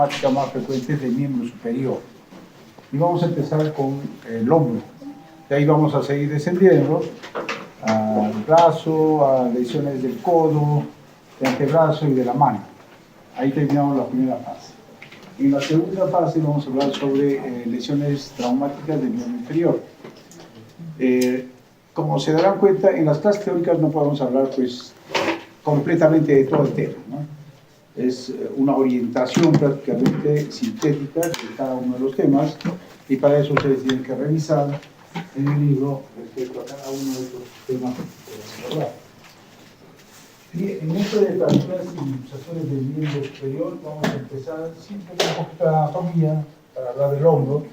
traumática más frecuente del miembro superior. Y vamos a empezar con el hombro. De ahí vamos a seguir descendiendo al brazo, a lesiones del codo, del antebrazo y de la mano. Ahí terminamos la primera fase. En la segunda fase vamos a hablar sobre lesiones traumáticas del miembro inferior. Como se darán cuenta, en las clases teóricas no podemos hablar pues, completamente de todo el tema, ¿no? Es una orientación prácticamente sintética de cada uno de los temas y para eso ustedes tienen que revisar en el libro respecto a cada uno de estos temas que vamos a hablar. Y en esto de fracturas y luxaciones del miembro superior vamos a empezar siempre con un poquito de anatomía para hablar del hombro.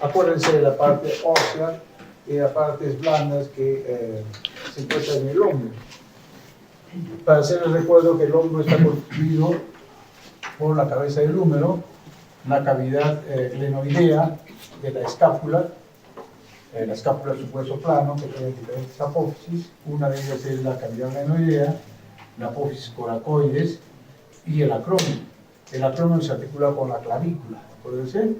Acuérdense de la parte ósea y de las partes blandas que se encuentran en el hombro. Para hacerles recuerdo que el hombro está constituido por la cabeza del húmero, la cavidad glenoidea de la escápula. La escápula es un hueso plano que tiene diferentes apófisis. Una de ellas es la cavidad glenoidea, la apófisis coracoides y el acromion. El acromion se articula con la clavícula, acuérdense.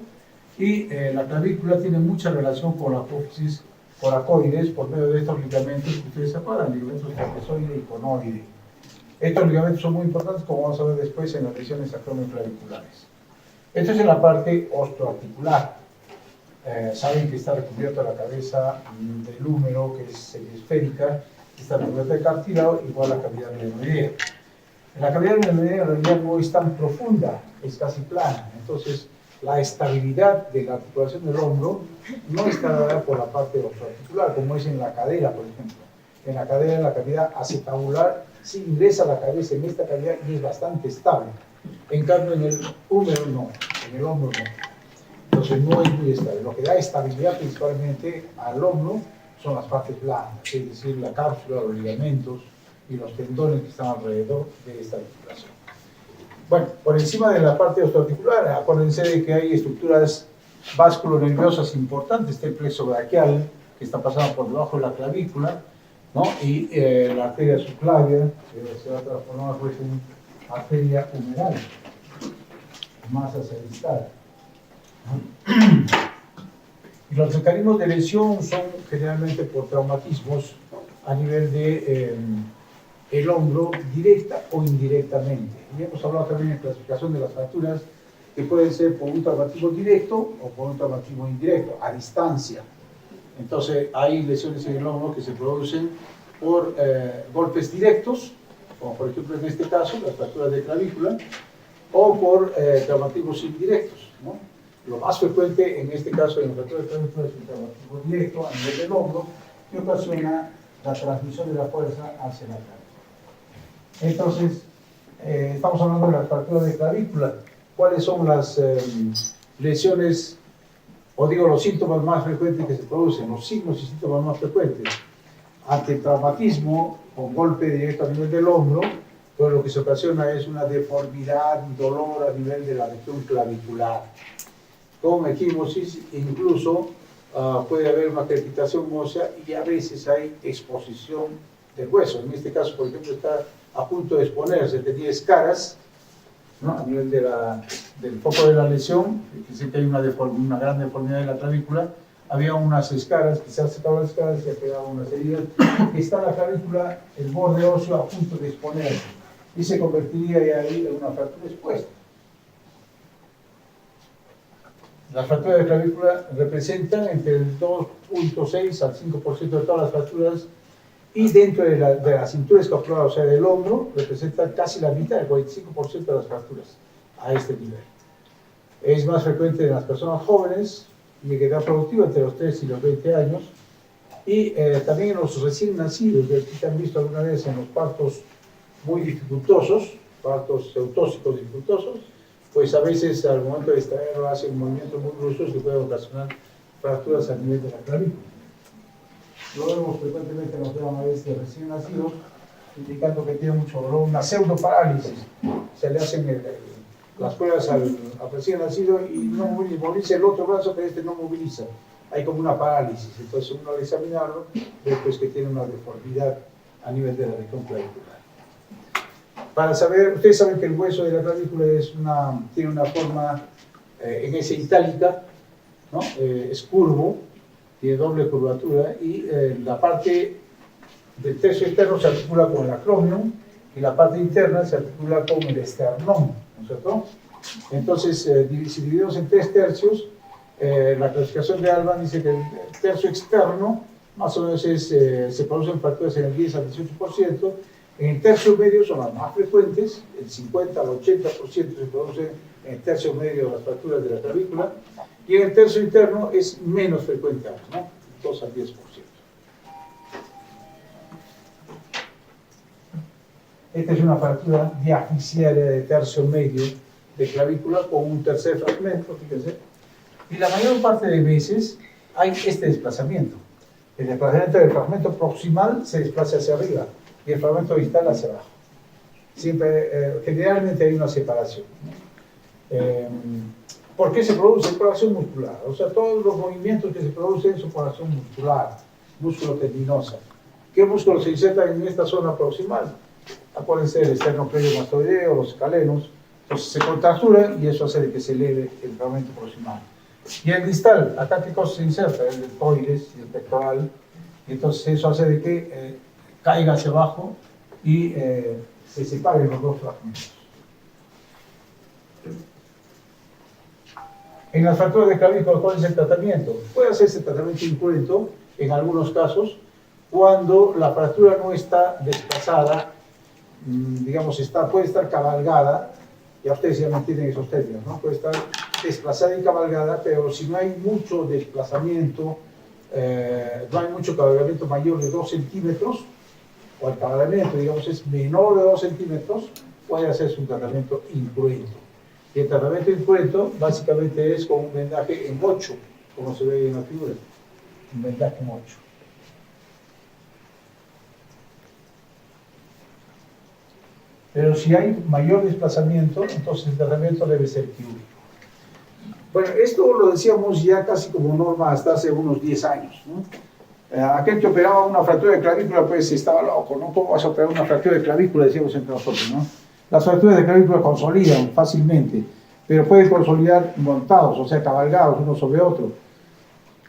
Y la clavícula tiene mucha relación con la apófisis coracoides por medio de estos ligamentos que ustedes separan, ligamentos trapezoide y conoide. Estos ligamentos son muy importantes, como vamos a ver después en las lesiones acromioclaviculares. Esto es en la parte osteoarticular. Saben que está recubierta la cabeza del húmero, que es semiesférica, está recubierta de cartílago, igual la cavidad glenoidea. La cavidad glenoidea en realidad no es tan profunda, es casi plana. Entonces, la estabilidad de la articulación del hombro no está dada por la parte osteoarticular, como es en la cadera, por ejemplo. En la cadera, la cavidad acetabular, sí ingresa la cabeza en esta cavidad y es bastante estable. En cambio, en el húmero no, en el hombro no. Entonces, no es muy estable. Lo que da estabilidad principalmente al hombro son las partes blandas, es decir, la cápsula, los ligamentos y los tendones que están alrededor de esta articulación. Bueno, por encima de la parte osteoarticular, acuérdense de que hay estructuras vasculonerviosas importantes, está el plexo braquial, que está pasando por debajo de la clavícula, ¿no? Y la arteria subclavia, que se va a transformar pues, en arteria humeral, más hacia el distal. Y los mecanismos de lesión son generalmente por traumatismos a nivel de el hombro, directa o indirectamente. Y hemos hablado también en clasificación de las fracturas que pueden ser por un traumatismo directo o por un traumatismo indirecto, a distancia. Entonces hay lesiones en el hombro que se producen por golpes directos, como por ejemplo en este caso, las fracturas de clavícula, o por traumatismos indirectos, ¿no? Lo más frecuente en este caso en la fractura de clavícula es un traumatismo directo a nivel del hombro que ocasiona la transmisión de la fuerza hacia la cabeza. Entonces, estamos hablando de la fractura de clavícula. ¿Cuáles son las lesiones, o digo los síntomas más frecuentes que se producen, los signos y síntomas más frecuentes? Ante el traumatismo, con golpe directo a nivel del hombro, pues lo que se ocasiona es una deformidad y dolor a nivel de la región clavicular. Con equimosis, incluso puede haber una crepitación ósea y a veces hay exposición del hueso. En este caso, por ejemplo, está a punto de exponerse, tenía escaras, ¿no? A nivel del foco de la lesión, que que hay una gran deformidad de la clavícula, había unas escaras, que se han secado las escaras y se han quedado unas heridas. Está la clavícula, el borde óseo a punto de exponerse y se convertiría ahí en una fractura expuesta. Las fracturas de clavícula representan entre el 2.6 al 5% de todas las fracturas y dentro de la cintura escapular, o sea, del hombro, representan casi la mitad, el 45% de las fracturas a este nivel. Es más frecuente en las personas jóvenes y en edad productiva entre los 3 y los 20 años y también en los recién nacidos, que han visto alguna vez en los partos muy dificultosos, partos eutóxicos dificultosos, pues a veces al momento de extraerlo hacen movimientos muy bruscos que pueden ocasionar fracturas a nivel de la clavícula. Lo vemos frecuentemente en los bebés de recién nacidos, indicando que tiene mucho dolor, una pseudoparálisis. Se le hacen las pruebas al recién nacido y no moviliza el otro brazo, pero este no moviliza. Hay como una parálisis. Entonces uno al examinarlo ve pues, que tiene una deformidad a nivel de la región clavicular. para saber, ustedes saben que el hueso de la clavícula tiene una forma en S itálica, ¿no? Es curvo, tiene doble curvatura y la parte del tercio externo se articula con el acromion y la parte interna se articula con el esternón, ¿no es cierto? Entonces, si dividimos en 3 tercios, la clasificación de Alban dice que el tercio externo más o menos se producen fracturas en el 10 al 18%, en el tercio medio son las más frecuentes, el 50 al 80% se producen en el tercio medio las fracturas de la clavícula, y en el tercio interno es menos frecuente aún, ¿no? 2 al 10%. Esta es una fractura diaficiaria de tercio medio de clavícula con un tercer fragmento, fíjense. Y la mayor parte de veces hay este desplazamiento. El desplazamiento del fragmento proximal se desplaza hacia arriba y el fragmento distal hacia abajo. Siempre, generalmente hay una separación, ¿no? ¿Por qué se produce? Por acción muscular. O sea, todos los movimientos que se producen son por acción muscular, músculo tendinosa. ¿Qué músculo se inserta en esta zona proximal? Acuérdense del esternocleidomastoideo, los escalenos. Entonces se contractura y eso hace de que se eleve el fragmento proximal. Y el distal, acá qué cosa se inserta, el deltoides y el pectoral, y entonces eso hace de que caiga hacia abajo y se separen los dos fragmentos. En las fracturas de clavícula, ¿cuál es el tratamiento? Puede hacerse tratamiento incruento en algunos casos cuando la fractura no está desplazada, digamos, puede estar cabalgada, ya ustedes ya me entienden esos términos, ¿no? Puede estar desplazada y cabalgada, pero si no hay mucho desplazamiento, no hay mucho cabalgamiento mayor de 2 centímetros, o el cabalgamiento, digamos, es menor de 2 centímetros, puede hacerse un tratamiento incruento. Y el tratamiento incruento básicamente es con un vendaje en 8, como se ve en la figura, un vendaje en 8. Pero si hay mayor desplazamiento, entonces el tratamiento debe ser quirúrgico. Bueno, esto lo decíamos ya casi como norma hasta hace unos 10 años, ¿no? Aquel que operaba una fractura de clavícula, pues estaba loco, ¿no? ¿Cómo vas a operar una fractura de clavícula? Decíamos entre nosotros, ¿no? Las fracturas de clavícula consolidan fácilmente, pero pueden consolidar montados, o sea, cabalgados uno sobre otro.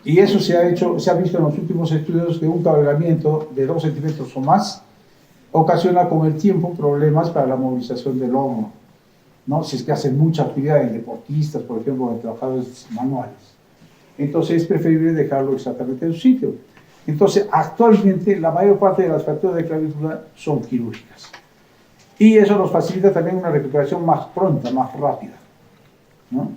Y eso se ha visto en los últimos estudios que un cabalgamiento de 2 centímetros o más ocasiona con el tiempo problemas para la movilización del hombro, ¿no? Si es que hacen mucha actividad en deportistas, por ejemplo, en trabajadores manuales. Entonces es preferible dejarlo exactamente en su sitio. Entonces, actualmente la mayor parte de las fracturas de clavícula son quirúrgicas. Y eso nos facilita también una recuperación más pronta, más rápida, ¿no?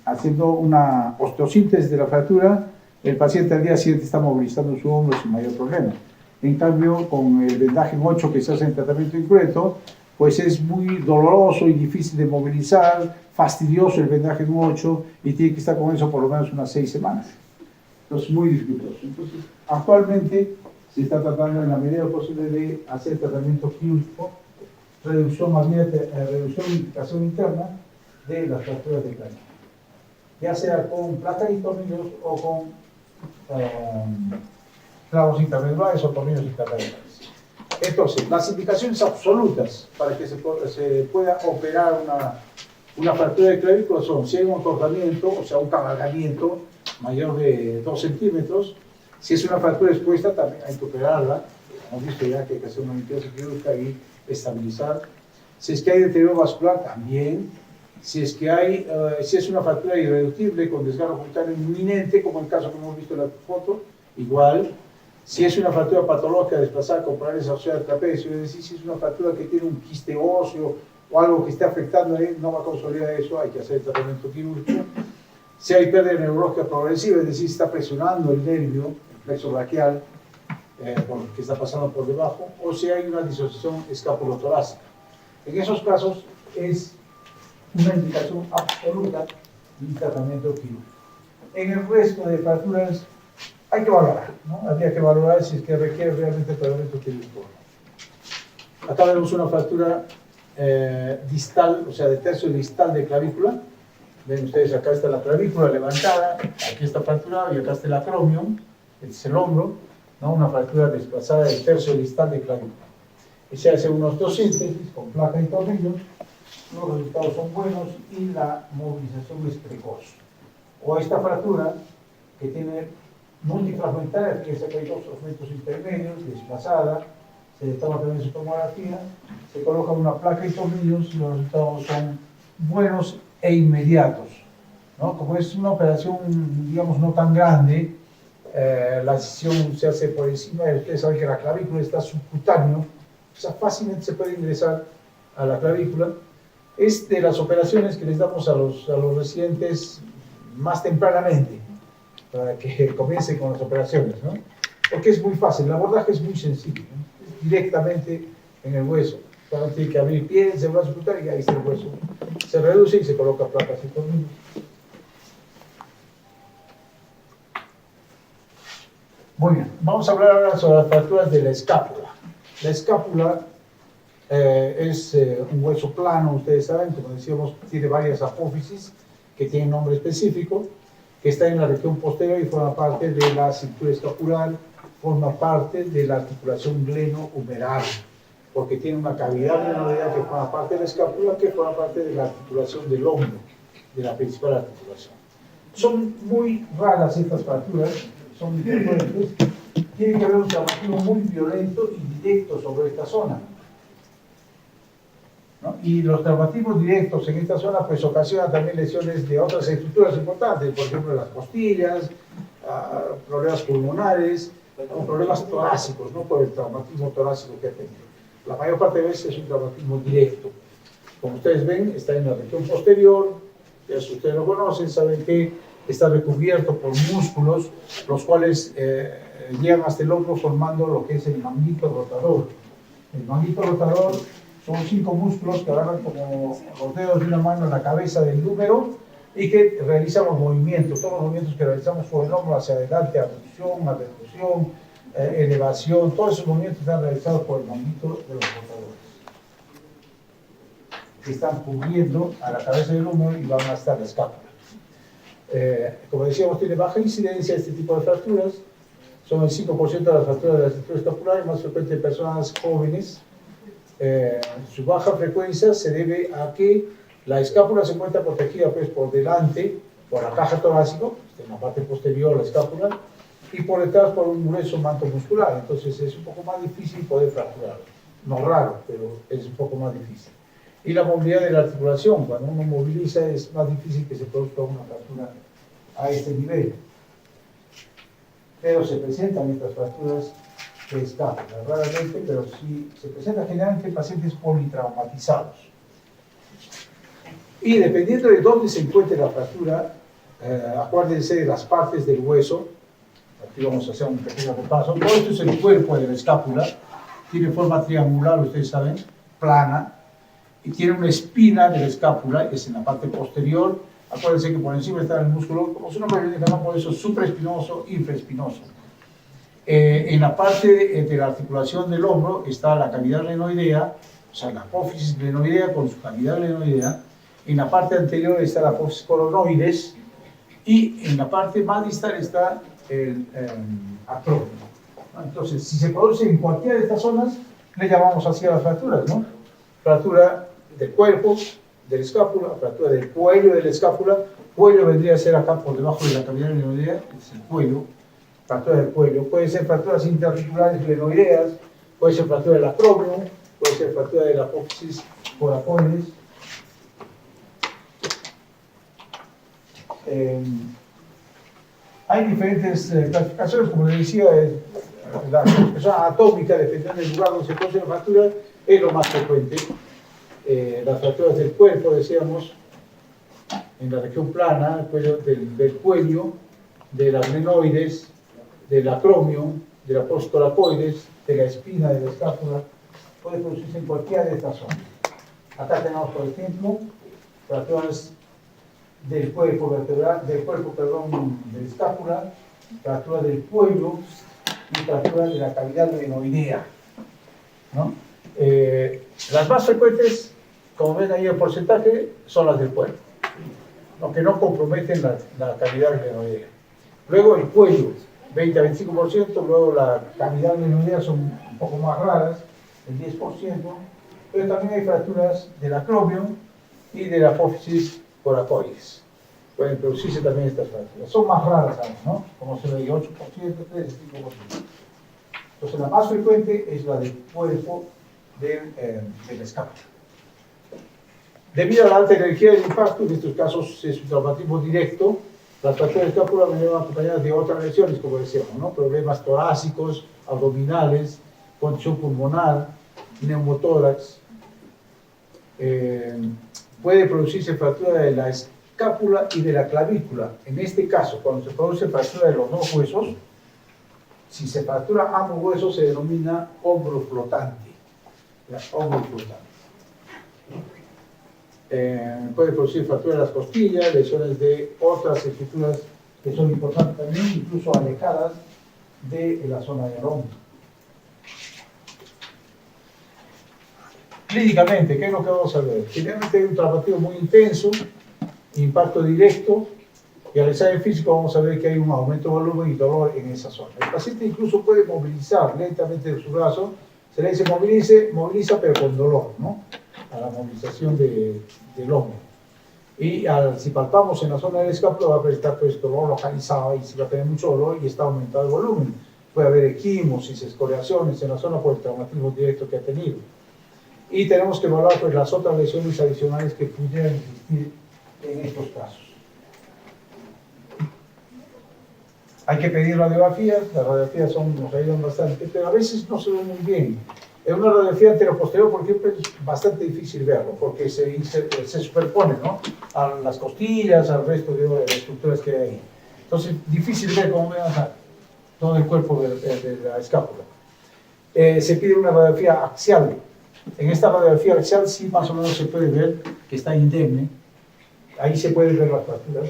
Haciendo una osteosíntesis de la fractura, el paciente al día siguiente está movilizando su hombro sin mayor problema. En cambio, con el vendaje en 8 que se hace en tratamiento incruento, pues es muy doloroso y difícil de movilizar, fastidioso el vendaje en 8 y tiene que estar con eso por lo menos unas 6 semanas. Entonces, muy dificultoso. Entonces, actualmente se está tratando en la medida posible de hacer tratamiento quirúrgico, reducción y unificación interna de las fracturas de clavícula, ya sea con placas y tornillos o con clavos intermediales o tornillos intermediales. Entonces, las indicaciones absolutas para que se pueda operar una fractura de clavícula son: si hay un acortamiento, o sea, un cabalgamiento mayor de 2 centímetros, si es una fractura expuesta, también hay que operarla. Hemos visto ya que hay que hacer una limpieza quirúrgica y estabilizar. Si es que hay deterioro vascular, también. Si es una fractura irreductible con desgarro cutáneo inminente, como el caso que hemos visto en la foto, igual. Si es una fractura patológica desplazada con parálisis asociada al trapecio, es decir, si es una fractura que tiene un quiste óseo o algo que esté afectando ahí, no va a consolidar eso, hay que hacer el tratamiento quirúrgico. Si hay pérdida neurológica progresiva, es decir, si está presionando el nervio, el plexo braquial, que está pasando por debajo, o si hay una disociación escapulotorácica. En esos casos es una indicación absoluta de un tratamiento quirúrgico. En el resto de fracturas hay que valorar, ¿no? Habría que valorar si es que requiere realmente tratamiento quirúrgico. Acá vemos una fractura distal, o sea, de tercio distal de clavícula. Ven ustedes, acá está la clavícula levantada, aquí está fracturada y acá está el acromion, este es el hombro, ¿no? Una fractura desplazada del tercio distal de clavícula. y se hace unos 2 síntesis con placa y tornillos, los resultados son buenos y la movilización es precoz. O esta fractura que tiene multifragmentaria, que hay 2 fragmentos intermedios, desplazada, se toma también su tomografía, se coloca una placa y tornillos y los resultados son buenos e inmediatos, ¿no? Como es una operación, digamos, no tan grande, la incisión se hace por encima, y ustedes saben que la clavícula está subcutáneo, o sea, fácilmente se puede ingresar a la clavícula. Es de las operaciones que les damos a los residentes más tempranamente, para que comiencen con las operaciones, ¿no? Porque es muy fácil, el abordaje es muy sencillo, ¿no? Es directamente en el hueso. Solamente tiene que abrir piel, el brazo subcutáneo y ahí está el hueso. Se reduce y se coloca placas y tornillos. Muy bien, vamos a hablar ahora sobre las fracturas de la escápula. La escápula es un hueso plano, ustedes saben, como decíamos, tiene varias apófisis que tienen nombre específico, que está en la región posterior y forma parte de la cintura escapular, forma parte de la articulación glenohumeral, porque tiene una cavidad glenoidea que forma parte de la escápula, que forma parte de la articulación del hombro, de la principal articulación. Son muy raras estas fracturas, son muy frecuentes, tiene que haber un traumatismo muy violento y directo sobre esta zona, ¿no? Y los traumatismos directos en esta zona pues ocasionan también lesiones de otras estructuras importantes, por ejemplo las costillas, problemas pulmonares, o problemas torácicos, ¿no? Por el traumatismo torácico que ha tenido. La mayor parte de veces es un traumatismo directo. Como ustedes ven, está en la región posterior, ya si ustedes lo conocen, saben que está recubierto por músculos, los cuales llegan hasta el hombro formando lo que es el manguito rotador. El manguito rotador son 5 músculos que agarran como los dedos de una mano en la cabeza del número y que realizamos movimientos, todos los movimientos que realizamos por el hombro hacia adelante, abducción, elevación, todos esos movimientos están realizados por el manguito de los rotadores, que están cubriendo a la cabeza del número y van hasta la escápula. Como decíamos, tiene baja incidencia este tipo de fracturas, son el 5% de las fracturas de la estructura escapular, más frecuente en personas jóvenes. Su baja frecuencia se debe a que la escápula se encuentra protegida pues, por delante, por la caja torácica, en la parte posterior de la escápula, y por detrás por un grueso manto muscular, entonces es un poco más difícil poder fracturarlo. No raro, pero es un poco más difícil. Y la movilidad de la articulación, cuando uno moviliza es más difícil que se produzca una fractura a este nivel. Pero se presentan estas fracturas de escápula, raramente, pero sí se presentan generalmente en pacientes politraumatizados. Y dependiendo de dónde se encuentre la fractura, acuérdense de las partes del hueso. Aquí vamos a hacer un pequeño repaso. Todo esto es el cuerpo de la escápula, tiene forma triangular, ustedes saben, plana, y tiene una espina de la escápula, es en la parte posterior. Acuérdense que por encima está el músculo, como su nombre indica, por eso supraespinoso, infraespinoso. En la parte de la articulación del hombro está la cavidad glenoidea, o sea, la apófisis glenoidea con su cavidad glenoidea. En la parte anterior está la apófisis coronoides y en la parte más distal está el acrónimo. Entonces, si se produce en cualquiera de estas zonas, le llamamos así a las fracturas, ¿no? Fractura del cuerpo, de la escápula, fractura del cuello de la escápula. Cuello vendría a ser acá por debajo de la cavidad glenoidea, es el cuello. Fractura del cuello. Puede ser fracturas interarticulares glenoideas, puede ser fractura del acrónimo, puede ser fractura de la apófisis coracoides. Hay diferentes clasificaciones, como les decía, la clasificación anatómica, dependiendo del lugar donde se produce la fractura, es lo más frecuente. Las fracturas del cuerpo, decíamos, en la región plana, del cuello, de las glenoides, del acromio, de la apófisis coracoides, de la espina de la escápula, puede producirse en cualquiera de estas zonas. Acá tenemos, por ejemplo, fracturas del cuerpo vertebral, de la escápula, fractura del cuello y fractura de la cavidad glenoidea, ¿no? Las más frecuentes, como ven ahí el porcentaje, son las del cuerpo, aunque no comprometen la cavidad glenoidea. Luego el cuello, 20 a 25%, luego la cavidad glenoidea son un poco más raras, el 10%, pero también hay fracturas del acromion y de la apófisis coracoides. Pueden producirse también estas fracturas. Son más raras aún, ¿no? Como se ve, 8%, 3, 5%. Entonces, la más frecuente es la del cuerpo del escápula. Debido a la alta energía del impacto, en estos casos es un traumatismo directo, las fracturas de escápula vienen acompañadas de otras lesiones, como decíamos, ¿no? Problemas torácicos, abdominales, condición pulmonar, neumotórax. Puede producirse fractura de la escápula y de la clavícula. En este caso, cuando se produce fractura de los dos huesos, si se fractura ambos huesos se denomina hombro flotante. Hombro flotante. Puede producir fractura de las costillas, lesiones de otras estructuras que son importantes también, incluso alejadas de la zona del hombro. Clínicamente, ¿qué es lo que vamos a ver? Generalmente hay un traumatismo muy intenso, impacto directo, y al examen físico vamos a ver que hay un aumento de volumen y dolor en esa zona. El paciente incluso puede movilizar lentamente su brazo, se le dice moviliza pero con dolor, ¿no? A la movilización del hombro. Y si palpamos en la zona del escápula va a presentar pues dolor localizado y si va a tener mucho dolor y está aumentado el volumen. Puede haber equimosis, escoriaciones en la zona por el traumatismo directo que ha tenido. Y tenemos que evaluar pues las otras lesiones adicionales que pudieran existir en estos casos. Hay que pedir radiografías, las radiografías nos ayudan bastante, pero a veces no se ve muy bien. En una radiografía anteroposterior, por ejemplo, es bastante difícil verlo, porque se superpone, ¿no? A las costillas, al resto de estructuras que hay ahí. Entonces, difícil ver cómo vean todo el cuerpo de la escápula. Se pide una radiografía axial. En esta radiografía axial sí más o menos se puede ver que está indemne. Ahí se pueden ver las fracturas.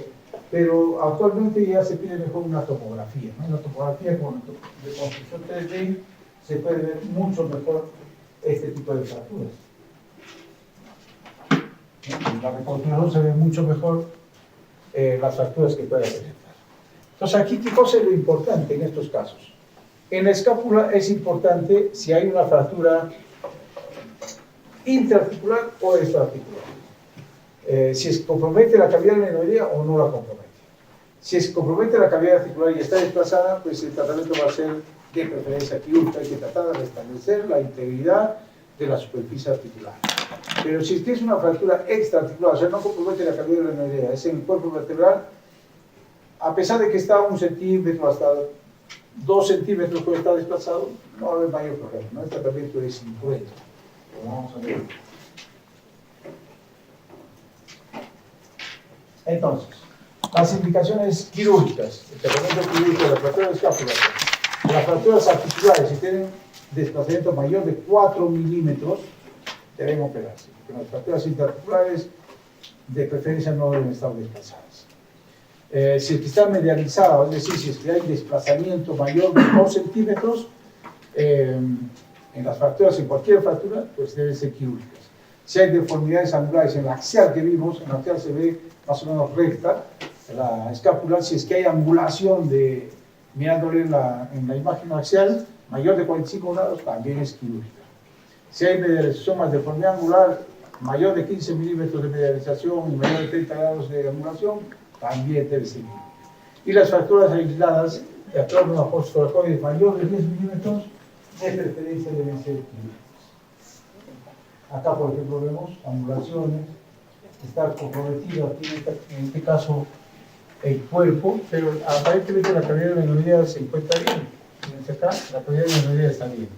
Pero actualmente ya se pide mejor una tomografía, ¿no? Una tomografía de construcción 3D se puede ver mucho mejor este tipo de fracturas. En la reconstrucción se ve mucho mejor las fracturas que puede presentar. Entonces aquí, ¿qué cosa es lo importante en estos casos? En la escápula es importante si hay una fractura intraarticular o extraarticular. Si es compromete la cavidad glenoidea o no la compromete. Si es compromete la cavidad articular y está desplazada, pues el tratamiento va a ser de preferencia quirúrgica. Hay que tratar de restablecer la integridad de la superficie articular. Pero si es una fractura extraarticular, o sea, no compromete la cavidad glenoidea, es en el cuerpo vertebral, a pesar de que está 1 centímetro hasta 2 centímetros puede estar desplazado, no va a haber mayor problema, ¿no? El tratamiento es incruento. Vamos a ver. Entonces, las indicaciones quirúrgicas, el tratamiento quirúrgico de la fractura de escápula, las fracturas articulares, si tienen desplazamiento mayor de 4 milímetros, deben operarse. Porque las fracturas interarticulares, de preferencia, no deben estar desplazadas. Si es que está medializada, es decir, si es que hay desplazamiento mayor de 2 centímetros, en las fracturas, en cualquier fractura, pues deben ser quirúrgicas. Si hay deformidades angulares en la axial que vimos, en la axial se ve más o menos recta la escápula, si es que hay angulación mirándole en la imagen axial, mayor de 45 grados, también es quirúrgica. Si hay medialización más deformidad angular, mayor de 15 milímetros de medialización y mayor de 30 grados de angulación, también debe ser quirúrgica. Y las fracturas aisladas, de acuerdo a una apófisis coracoides mayor de 10 milímetros, de preferencia deben ser quirúrgicas. Acá, por ejemplo, vemos angulaciones, está comprometido aquí en este caso el cuerpo, pero aparentemente la cavidad glenoidea se encuentra bien. Fíjense acá, la cavidad glenoidea está bien.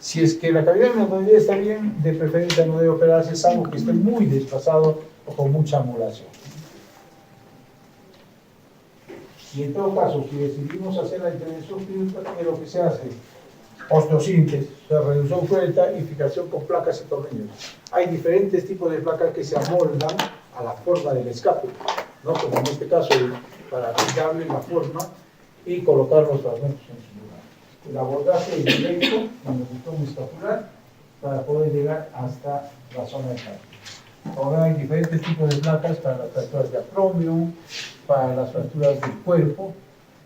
Si es que la cavidad glenoidea está bien, de preferencia no debe operarse, salvo que esté muy desplazado o con mucha angulación. Y en todo caso, si decidimos hacer la intervención quirúrgica, ¿qué es lo que se hace? Osteosíntesis, o sea, reducción cruenta y fijación con placas y tornillos. Hay diferentes tipos de placas que se amoldan a la forma del escápula, ¿no? Como en este caso, para darle la forma y colocar los fragmentos en su lugar. El abordaje es directo con el botón escapular para poder llegar hasta la zona de carne. Ahora hay diferentes tipos de placas para las fracturas de acromion, para las fracturas del cuerpo,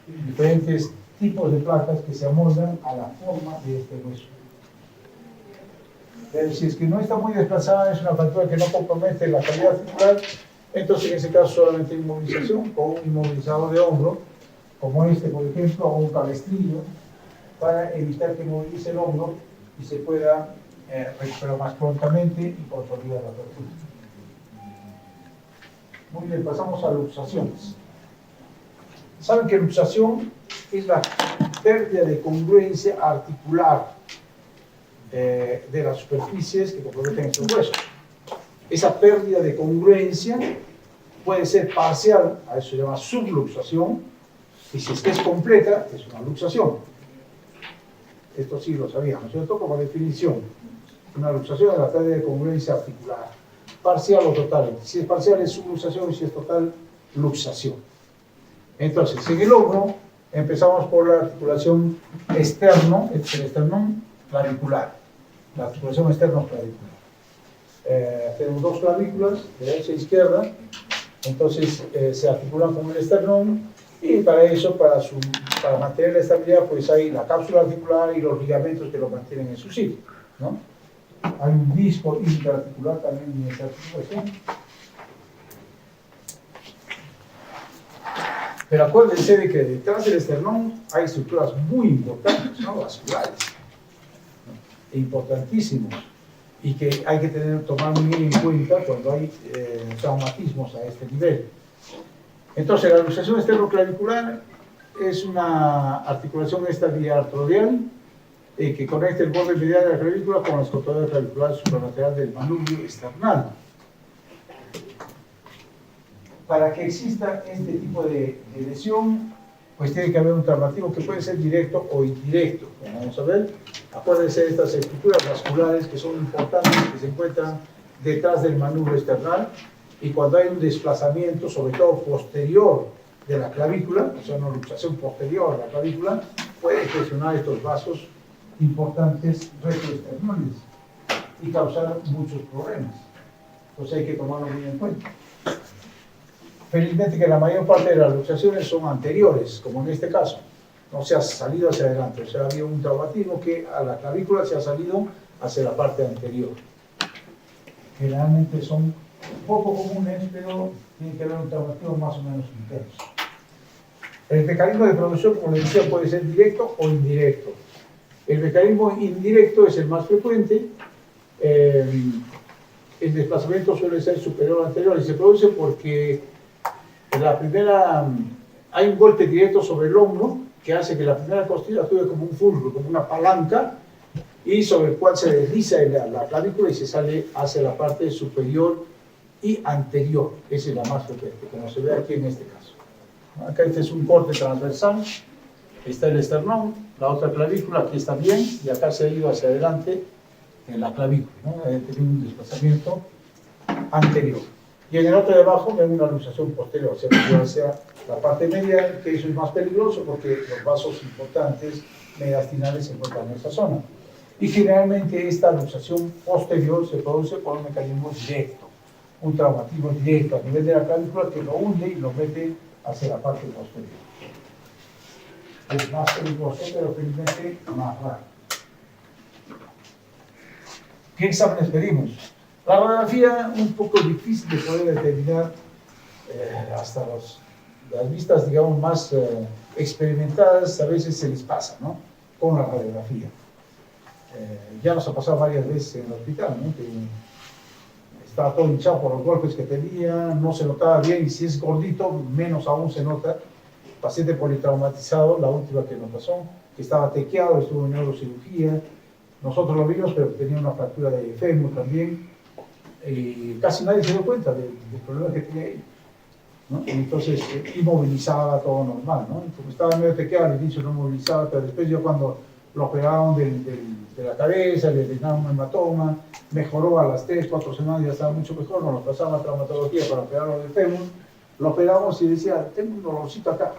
diferentes tipos de placas que se amoldan a la forma de este hueso. Pero si es que no está muy desplazada, es una fractura que no compromete la calidad articular, entonces en ese caso solamente inmovilización o un inmovilizador de hombro, como este por ejemplo, o un cabestrillo, para evitar que movilice el hombro y se pueda recuperar más prontamente y consolidar la fractura. Muy bien, pasamos a luxaciones. Saben que luxación es la pérdida de congruencia articular de las superficies que comprometen estos huesos. Esa pérdida de congruencia puede ser parcial, a eso se llama subluxación, y si es que es completa, es una luxación. Esto sí lo sabíamos, ¿cierto? Como definición, una luxación es la pérdida de congruencia articular, parcial o total. Si es parcial es subluxación y si es total, luxación. Entonces, en el hombro empezamos por la articulación externo, el esternón clavicular. La articulación externo-clavicular. Tenemos dos clavículas, derecha e izquierda, entonces se articulan con el esternón y para eso, para mantener la estabilidad, pues hay la cápsula articular y los ligamentos que lo mantienen en su sitio, ¿no? Hay un disco interarticular también en esta articulación. Pero acuérdense de que detrás del esternón hay estructuras muy importantes, ¿no? Vasculares, importantísimos, y que hay que tomar muy bien en cuenta cuando hay traumatismos a este nivel. Entonces, la luxación externo-clavicular es una articulación estadiartrodial que conecta el borde medial de la clavícula con la escotadura clavicular supralateral del manubrio esternal. Para que exista este tipo de lesión, pues tiene que haber un traumatismo que puede ser directo o indirecto. Como vamos a ver, acuérdense de estas estructuras vasculares que son importantes, que se encuentran detrás del manubrio esternal, y cuando hay un desplazamiento, sobre todo posterior de la clavícula, o sea, una luxación posterior a la clavícula, puede presionar estos vasos importantes retroesternales y causar muchos problemas. Entonces hay que tomarlo muy en cuenta. Felizmente que la mayor parte de las luxaciones son anteriores, como en este caso. No se ha salido hacia adelante, o sea, había un traumatismo que a la clavícula se ha salido hacia la parte anterior. Generalmente son poco comunes, pero tiene que haber un traumatismo más o menos intenso. El mecanismo de producción, como les decía, puede ser directo o indirecto. El mecanismo indirecto es el más frecuente. El desplazamiento suele ser superior o anterior y se produce porque hay un golpe directo sobre el hombro que hace que la primera costilla actúe como un fulcro, como una palanca, y sobre el cual se desliza la clavícula y se sale hacia la parte superior y anterior. Esa es la más frecuente, como se ve aquí en este caso. Acá este es un corte transversal, está el esternón, la otra clavícula, aquí está bien, y acá se ha ido hacia adelante en la clavícula, ¿no? Tiene un desplazamiento anterior. Y en el otro de abajo ven una luxación posterior, o sea, hacia la parte medial, que eso es más peligroso porque los vasos importantes mediastinales se encuentran en esta zona. Y generalmente esta luxación posterior se produce por un mecanismo directo, un traumatismo directo a nivel de la clavícula que lo hunde y lo mete hacia la parte posterior. Es más peligroso, pero felizmente más raro. ¿Qué exámenes pedimos? La radiografía un poco difícil de poder determinar hasta las vistas, digamos, más experimentadas, a veces se les pasa, ¿no? Con la radiografía. Ya nos ha pasado varias veces en el hospital, ¿no? Que estaba todo hinchado por los golpes que tenía, no se notaba bien, y si es gordito, menos aún se nota. Paciente politraumatizado, la última que nos pasó, que estaba tequeado, estuvo en neurocirugía. Nosotros lo vimos, pero tenía una fractura de fémur también. Y casi nadie se dio cuenta del problema que tenía ahí, ¿no? Entonces, inmovilizaba todo normal, ¿no? Como estaba medio tequeado, al inicio no movilizaba, pero después yo cuando lo operaron de la cabeza, le drenaron un hematoma, mejoró a las 3-4 semanas, ya estaba mucho mejor, nos lo pasaba a traumatología para operarlo del fémur, lo operamos y decía, tengo un dolorcito acá.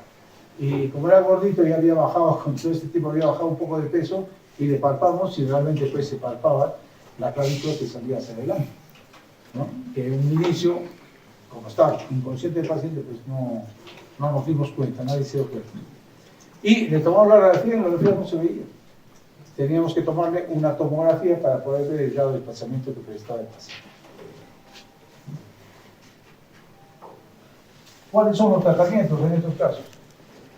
Y como era gordito y había bajado, con todo este tipo había bajado un poco de peso, y le palpamos y realmente pues se palpaba la clavícula que salía hacia adelante, ¿no? Que en un inicio, como estaba inconsciente el paciente, pues no nos dimos cuenta, nadie se dio cuenta. Y le tomamos la radiografía y la radiografía no se veía. teníamos que tomarle una tomografía para poder ver el grado de desplazamiento que presentaba el paciente. ¿Cuáles son los tratamientos en estos casos?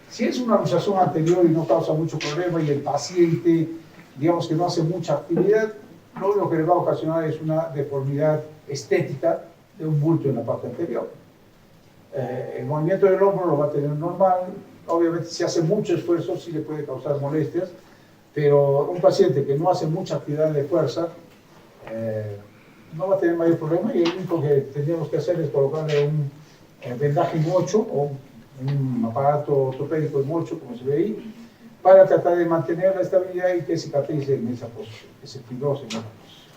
Si es una luxación anterior y no causa mucho problema y el paciente, digamos que no hace mucha actividad, lo único que le va a ocasionar es una deformidad estética de un bulto en la parte anterior. El movimiento del hombro lo va a tener normal, obviamente si hace mucho esfuerzo sí le puede causar molestias, pero un paciente que no hace mucha actividad de fuerza no va a tener mayor problema, y lo único que tendríamos que hacer es colocarle un vendaje mocho o un aparato ortopédico en mocho, como se ve ahí, para tratar de mantener la estabilidad y que cicatrice en esa posición, que se fibrose en esa posición.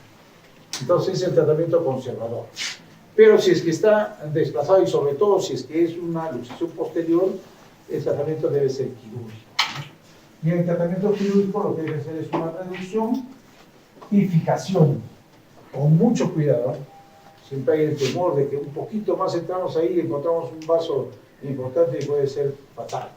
Entonces es el tratamiento conservador. Pero si es que está desplazado y sobre todo si es que es una luxación posterior, el tratamiento debe ser quirúrgico. Y en el tratamiento quirúrgico lo que debe hacer es una reducción y fijación, con mucho cuidado. Siempre hay el temor de que un poquito más entramos ahí y encontramos un vaso importante y puede ser fatal.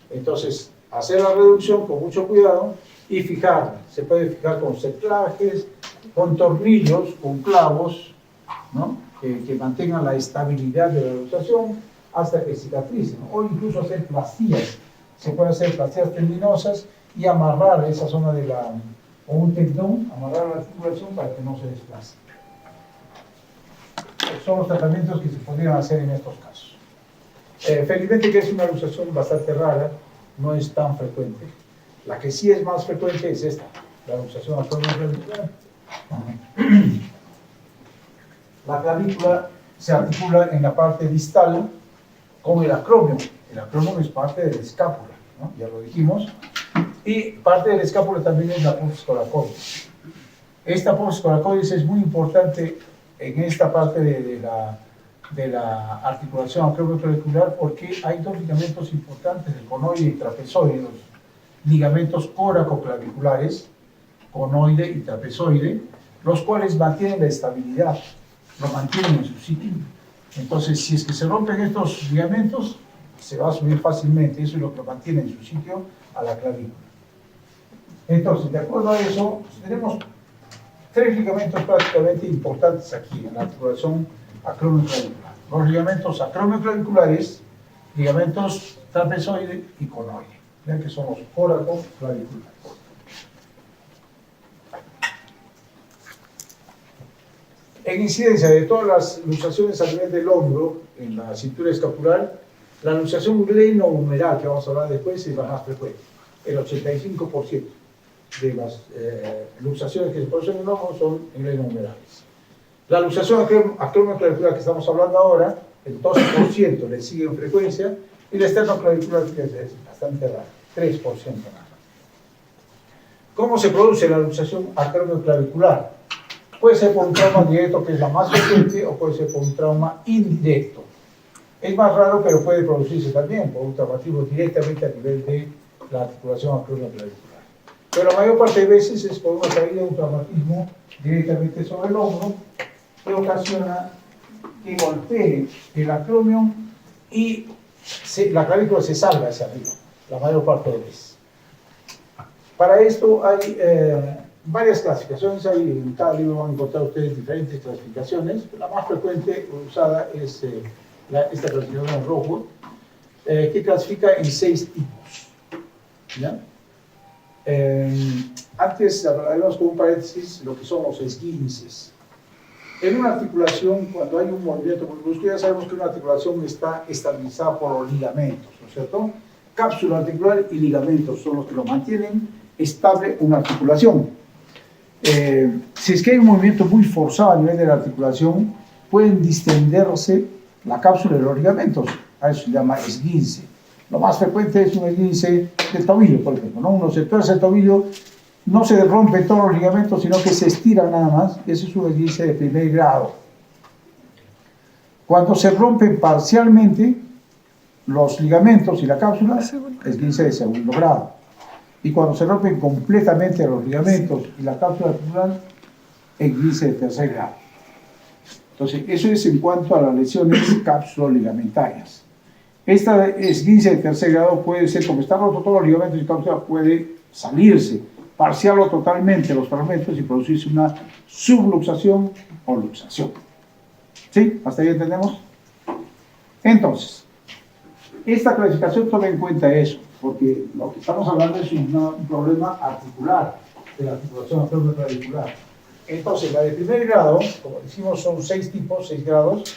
Entonces, hacer la reducción con mucho cuidado y fijarla. Se puede fijar con cerclajes, con tornillos, con clavos, ¿no? que mantengan la estabilidad de la luxación hasta que cicatricen, o incluso hacer plastías. Se puede hacer plastías tendinosas y amarrar esa zona de o un tendón, amarrar la articulación para que no se desplace. Son los tratamientos que se podrían hacer en estos casos. Felizmente que es una luxación bastante rara, no es tan frecuente. La que sí es más frecuente es esta, la luxación acromioclavicular. La clavícula se articula en la parte distal con el acromio. El acromio es parte de la escápula, ¿no? Ya lo dijimos. Y parte de la escápula también es la apófisis coracoides. Esta apófisis coracoides es muy importante en esta parte de la articulación acromioclavicular porque hay dos ligamentos importantes, el conoide y trapezoide, los ligamentos coracoclaviculares, conoide y trapezoide, los cuales mantienen la estabilidad, lo mantienen en su sitio. Entonces, si es que se rompen estos ligamentos, se va a subir fácilmente, eso es lo que lo mantiene en su sitio a la clavícula. Entonces, de acuerdo a eso, tenemos tres ligamentos prácticamente importantes aquí en la articulación acromioclavicular. Los ligamentos acromioclaviculares, ligamentos trapezoide y conoide. Vean que son los coracoclaviculares. En incidencia de todas las luxaciones a nivel del hombro, en la cintura escapular, la luxación glenohumeral, que vamos a hablar después, es la más frecuente. El 85% de las luxaciones que se producen en el hombro son glenohumerales. La luxación acromioclavicular que estamos hablando ahora, el 12% le sigue en frecuencia, y la esternoclavicular es bastante rara, 3% nada más. ¿Cómo se produce la luxación acromioclavicular? Puede ser por un trauma directo, que es la más frecuente, o puede ser por un trauma indirecto. Es más raro, pero puede producirse también por un traumatismo directamente a nivel de la articulación acromioclavicular. Pero la mayor parte de veces es por una caída de un traumatismo directamente sobre el hombro, que ocasiona que golpee el acromio y la clavícula se salga hacia arriba, la mayor parte de veces. Para esto hay varias clasificaciones, en cada libro van a encontrar ustedes diferentes clasificaciones. La más frecuente usada es esta clasificación en rojo, que clasifica en 6 tipos. ¿Ya? Antes hablaremos con un paréntesis lo que son los esguinces. En una articulación, cuando hay un movimiento muy brusco, ya sabemos que una articulación está estabilizada por los ligamentos, ¿no es cierto? Cápsula articular y ligamentos son los que lo mantienen estable una articulación. Si es que hay un movimiento muy forzado a nivel de la articulación, pueden distenderse la cápsula de los ligamentos. A eso se llama esguince. Lo más frecuente es un esguince del tobillo, por ejemplo, ¿no? Uno se tuerce el tobillo, no se rompen todos los ligamentos, sino que se estiran nada más. Ese es un esguince de primer grado. Cuando se rompen parcialmente los ligamentos y la cápsula, esguince de segundo grado. Y cuando se rompen completamente los ligamentos y la cápsula articular, esguince de tercer grado. Entonces, eso es en cuanto a las lesiones cápsulo-ligamentarias. Esta esguince de tercer grado puede ser, como está roto todos los ligamentos y cápsula, puede salirse parcial o totalmente los fragmentos y producirse una subluxación o luxación. ¿Sí? ¿Hasta ahí entendemos? Entonces, esta clasificación toma en cuenta eso, porque lo que estamos hablando es un problema articular, de la articulación acromioclavicular. Entonces, la de primer grado, como decimos, son 6 tipos, 6 grados.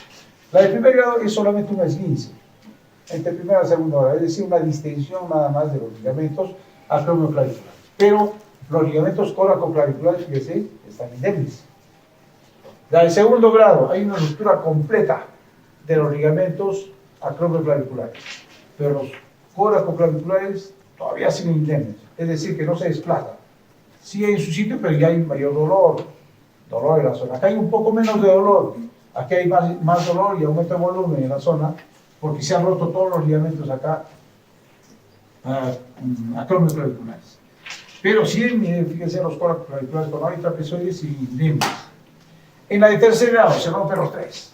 La de primer grado es solamente un esguince entre primera y segunda grado, es decir, una distensión nada más de los ligamentos acromioclaviculares. Pero los ligamentos coracoclaviculares, fíjense, están indemnes. La de segundo grado, hay una ruptura completa de los ligamentos acromioclaviculares, pero los coracoclaviculares todavía siguen indemnes, es decir, que no se desplazan. Sigue en su sitio, pero ya hay mayor dolor en la zona. Acá hay un poco menos de dolor, aquí hay más dolor y aumento de volumen en la zona, porque se han roto todos los ligamentos acá acromioclaviculares. Pero sí, fíjense, los coracoclaviculares con hay trapezoides y indemnes. En la de tercer grado se rompen los 3.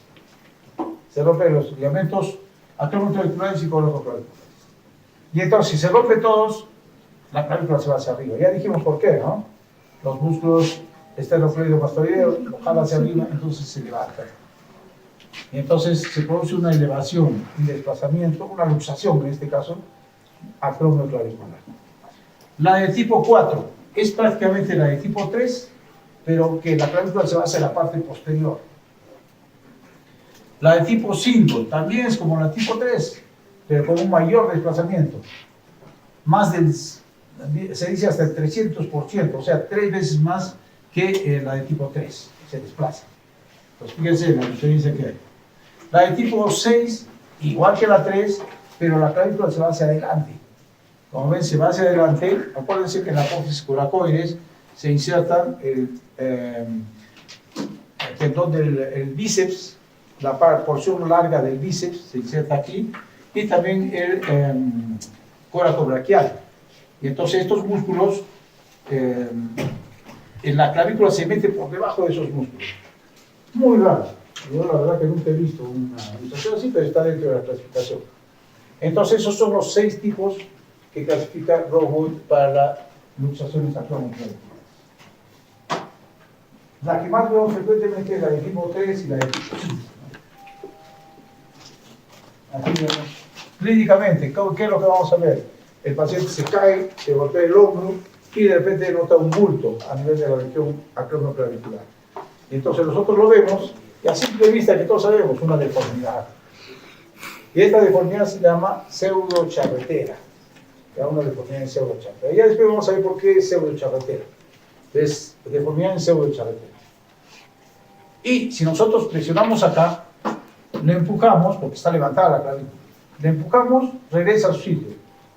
Se rompen los ligamentos acromioclaviculares y coracoclaviculares. Y entonces, si se rompen todos, la clavícula se va hacia arriba. Ya dijimos por qué, ¿no? Los músculos esternocleidomastoideos bajan hacia arriba, entonces se levantan. Y entonces se produce una elevación, un desplazamiento, una luxación en este caso, acromioclavicular. La de tipo 4 es prácticamente la de tipo 3, pero que la clavícula se va hacia la parte posterior. La de tipo 5 también es como la de tipo 3, pero con un mayor desplazamiento. Se dice hasta el 300%, o sea, 3 veces más que la de tipo 3, se desplaza. Pues fíjense la diferencia que hay. La de tipo 6, igual que la 3, pero la clavícula se va hacia adelante. Como ven, se va hacia adelante. Acuérdense que en la apófisis coracoides se insertan el tendón del bíceps, la porción larga del bíceps se inserta aquí, y también el coracobraquial. Y entonces estos músculos en la clavícula se meten por debajo de esos músculos. Muy raro. Yo la verdad que nunca he visto una ilustración así, pero está dentro de la clasificación. Entonces esos son los 6 tipos que clasifica Rockwood para las luxaciones acromioclaviculares. La que más veo frecuentemente es la de tipo 3 y la de tipo 5. Aquí vemos. Clínicamente, ¿qué es lo que vamos a ver? El paciente se cae, se golpea el hombro y de repente nota un bulto a nivel de la región acromioclavicular. Y entonces nosotros lo vemos y a simple vista, que todos sabemos, una deformidad. Y esta deformidad se llama pseudocharretera. Es una deformidad en pseudocharretera. Y ya después vamos a ver por qué es pseudocharretera. Es deformidad en pseudocharretera. Y si nosotros presionamos acá, le empujamos, porque está levantada la clavícula, le empujamos, regresa a su sitio.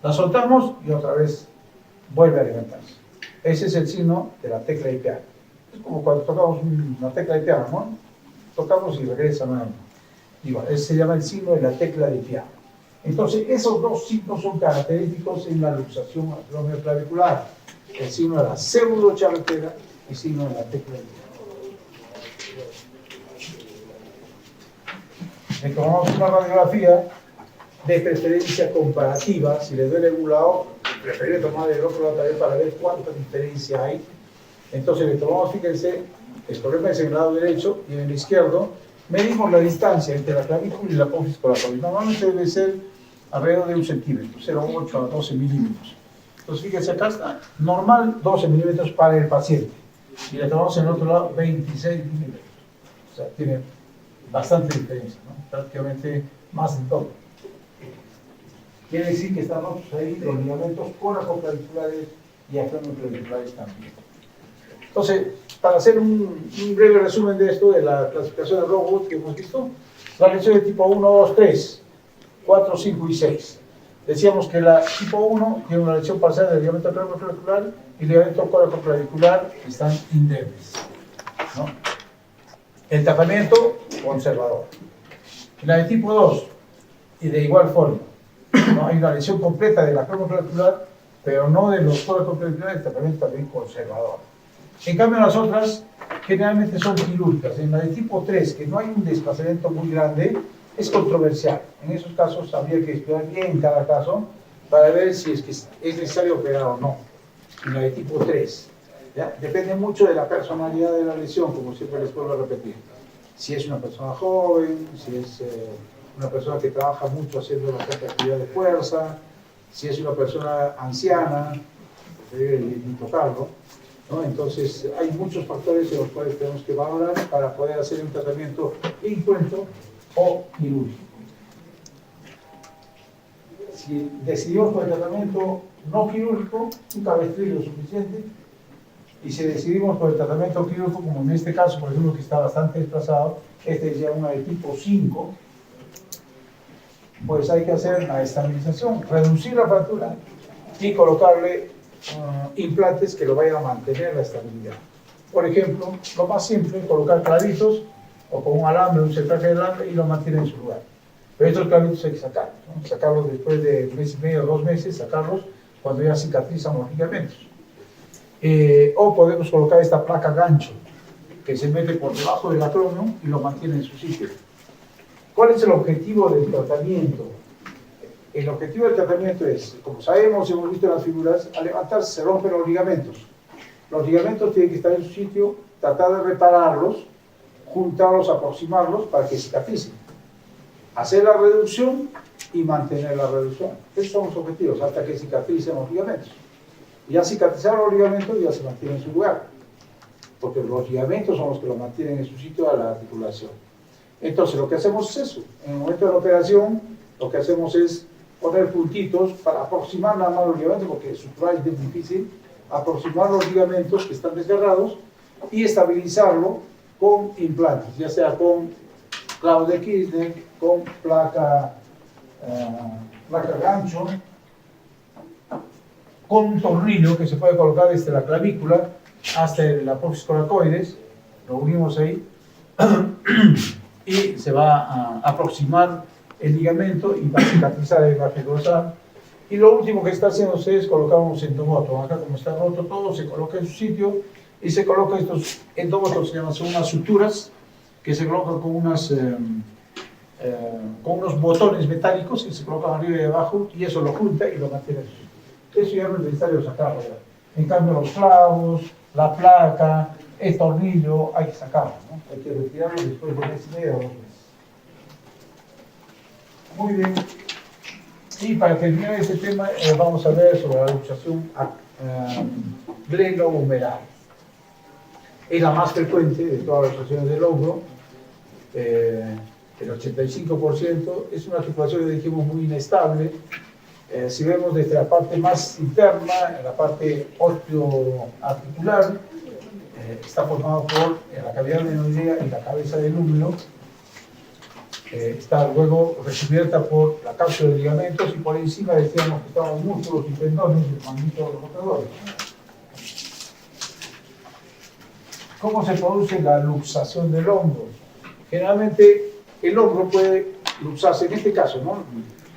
La soltamos y otra vez vuelve a levantarse. Ese es el signo de la tecla de piano. Es como cuando tocamos una tecla de piano, ¿no? Tocamos y regresa nuevamente. Igual, ese se llama el signo de la tecla de piano. Entonces, esos dos signos son característicos en la luxación acromioclavicular. El signo de la pseudocharretera y el signo de la tecla de piano. Le tomamos una radiografía de preferencia comparativa. Si le duele un lado, prefiere tomar el otro lado también para ver cuánta diferencia hay. Entonces le tomamos, fíjense, el problema es en el lado derecho y en el izquierdo medimos la distancia entre la clavícula y la apófisis coracoides. Normalmente debe ser alrededor de 1 centímetro, 0,8 a 12 milímetros. Entonces fíjense, acá está normal 12 milímetros para el paciente y le tomamos en el otro lado 26 milímetros. O sea, tiene bastante diferencia, ¿no? Prácticamente más del doble. Quiere decir que están rotos ahí los ligamentos coracoclaviculares y acromioclaviculares también. Entonces, para hacer un breve resumen de esto, de la clasificación de Rockwood que hemos visto, la lesión de tipo 1, 2, 3, 4, 5 y 6. Decíamos que la tipo 1 tiene una lesión parcial del ligamento acromioclavicular y el ligamento coracoclavicular están indemnes, ¿no? El tratamiento conservador. La de tipo 2, y de igual forma, ¿no? Hay una lesión completa del acromioclavicular, pero no de los coracoclaviculares, el tratamiento también conservador. En cambio, las otras generalmente son quirúrgicas. En la de tipo 3, que no hay un desplazamiento muy grande, es controversial. En esos casos habría que estudiar bien cada caso para ver si es necesario operar o no. y la de tipo 3. ¿Ya? Depende mucho de la personalidad de la lesión, como siempre les puedo repetir. Si es una persona joven, si es una persona que trabaja mucho haciendo bastante actividad de fuerza, si es una persona anciana, preferible ni tocarlo, ¿no? Entonces hay muchos factores en los cuales tenemos que valorar para poder hacer un tratamiento encuentro o quirúrgico. Si decidimos por el tratamiento no quirúrgico, un cabestrillo suficiente. Y si decidimos por el tratamiento quirúrgico, como en este caso, por ejemplo, que está bastante desplazado, este es ya una de tipo 5, pues hay que hacer la estabilización, reducir la fractura y colocarle implantes que lo vayan a mantener la estabilidad. Por ejemplo, lo más simple, colocar clavitos o con un alambre, un cercaje de alambre y lo mantiene en su lugar. Pero estos clavitos hay que sacarlos, ¿no? Sacarlos después de 1 mes y medio, 2 meses, sacarlos cuando ya cicatrizan los ligamentos. O podemos colocar esta placa gancho que se mete por debajo del acromion y lo mantiene en su sitio. ¿Cuál es el objetivo del tratamiento? El objetivo del tratamiento es, como sabemos, hemos visto en las figuras, al levantarse se rompen los ligamentos. Los ligamentos tienen que estar en su sitio, tratar de repararlos, juntarlos, aproximarlos para que cicatricen. Hacer la reducción y mantener la reducción. Esos son los objetivos, hasta que cicatricen los ligamentos. Ya cicatrizaron los ligamentos, ya se mantienen en su lugar, porque los ligamentos son los que lo mantienen en su sitio a la articulación. Entonces, lo que hacemos es eso. En el momento de la operación, lo que hacemos es poner puntitos para aproximar nada más los ligamentos, porque estructural es difícil, aproximar los ligamentos que están desgarrados y estabilizarlo con implantes, ya sea con clavos de Kirchner, con placa gancho, con un tornillo que se puede colocar desde la clavícula hasta el apófisis coracoides, lo unimos ahí y se va a aproximar el ligamento y va a cicatrizar el margen dorsal. Y lo último que está haciendo es colocar un endomoto. Acá, como está roto todo, se coloca en su sitio y se coloca estos endomotos, son unas suturas que se colocan con unos botones metálicos que se colocan arriba y abajo, y eso lo junta y lo mantiene en su sitio. Eso ya no es necesario sacarlo ya. En cambio, los clavos, la placa, el tornillo, hay que sacarlo, ¿no? Hay que retirarlo después de 1 mes y medio o 2 meses. Muy bien. Y para terminar este tema, vamos a ver sobre la luxación glenohumeral. Es la más frecuente de todas las luxaciones del hombro. El 85% es una articulación que dijimos muy inestable. Si vemos desde la parte más interna, la parte osteoarticular, está formado por la cavidad glenoidea y la cabeza del húmero. Está luego recubierta por la cápsula de ligamentos y por encima decíamos que estaban los músculos y tendones del manguito de los rotadores. ¿Cómo se produce la luxación del hombro? Generalmente el hombro puede luxarse, en este caso, ¿no?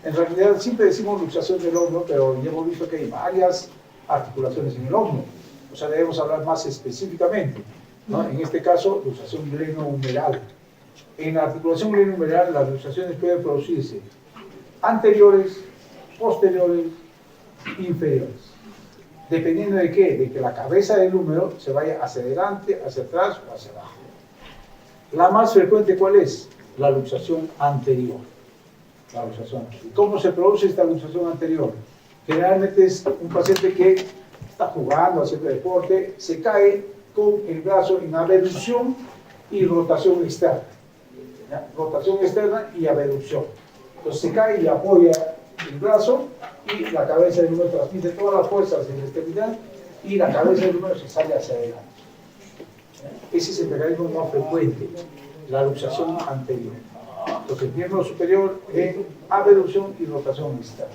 En realidad siempre decimos luxación del hombro, pero ya hemos visto que hay varias articulaciones en el hombro. O sea, debemos hablar más específicamente, ¿no? En este caso, luxación glenohumeral. En la articulación glenohumeral, las luxaciones pueden producirse anteriores, posteriores, inferiores. Dependiendo de qué, de que la cabeza del húmero se vaya hacia adelante, hacia atrás o hacia abajo. La más frecuente, ¿cuál es? La luxación anterior. La luxación. ¿Cómo se produce esta luxación anterior? Generalmente es un paciente que está jugando, haciendo deporte, se cae con el brazo en abducción y rotación externa. ¿Ya? Rotación externa y abducción. Entonces se cae y apoya el brazo y la cabeza del húmero transmite todas las fuerzas en la extremidad y la cabeza del húmero se sale hacia adelante. Ese es el mecanismo más frecuente, la luxación anterior. Entonces, miembro superior en abducción y rotación externa.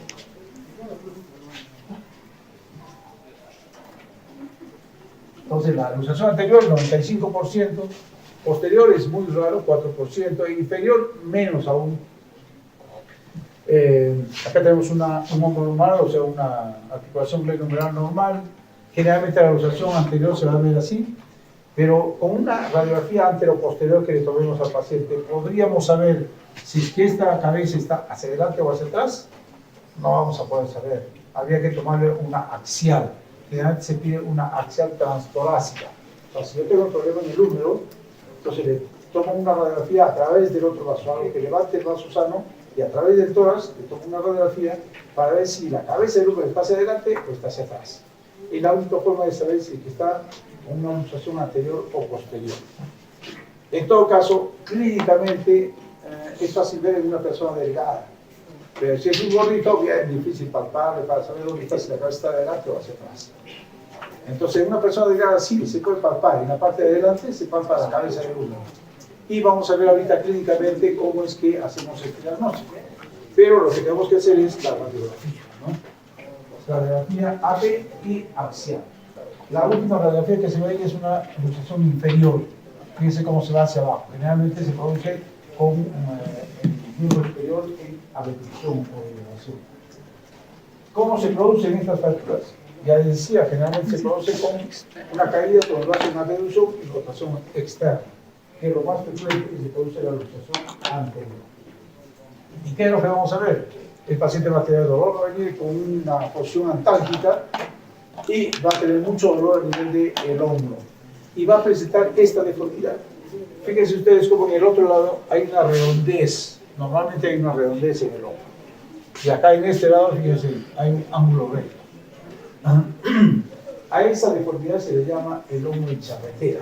Entonces, la luxación anterior, 95%, posterior es muy raro, 4%, e inferior, menos aún. Acá tenemos un hombro normal, o sea, una articulación glenohumeral normal. Generalmente la luxación anterior se va a ver así, pero con una radiografía antero-posterior que le tomemos al paciente, podríamos saber si es que esta cabeza está hacia adelante o hacia atrás. No vamos a poder saber. Habría que tomarle una axial. generalmente se pide una axial transtorácica. O sea, si yo tengo un problema en el húmero, entonces le tomo una radiografía a través del otro vaso, algo que levante el vaso sano, y a través del tórax le tomo una radiografía para ver si la cabeza del húmero está hacia adelante o está hacia atrás. Y la única forma de saber si está en una luxación anterior o posterior. En todo caso, clínicamente es fácil ver en una persona delgada. Pero si es un gordito, bien es difícil palparle para saber dónde está, si la cabeza está adelante o hacia atrás. Entonces, en una persona delgada sí se puede palpar, en la parte de adelante se palpa la cabeza del húmero. Y vamos a ver ahorita clínicamente cómo es que hacemos este diagnóstico. Pero lo que tenemos que hacer es la radiografía, ¿no? La radiografía AB y axial. La última radiografía que se ve ahí es una luxación inferior. Fíjense cómo se va hacia abajo. Generalmente se produce con el miembro inferior en abducción o elevación. ¿Cómo se producen estas fracturas? Ya les decía, generalmente se produce con una caída cuando hace una reducción y rotación externa, que lo más frecuente es que se produce la luxación anterior. ¿Y qué es lo que vamos a ver? El paciente va a tener dolor, va a venir con una posición antálgica y va a tener mucho dolor a nivel del hombro y va a presentar esta deformidad. Fíjense ustedes como en el otro lado hay una redondez, normalmente hay una redondez en el hombro. Y acá en este lado, fíjense, hay un ángulo recto. A esa deformidad se le llama el hombro en charretera.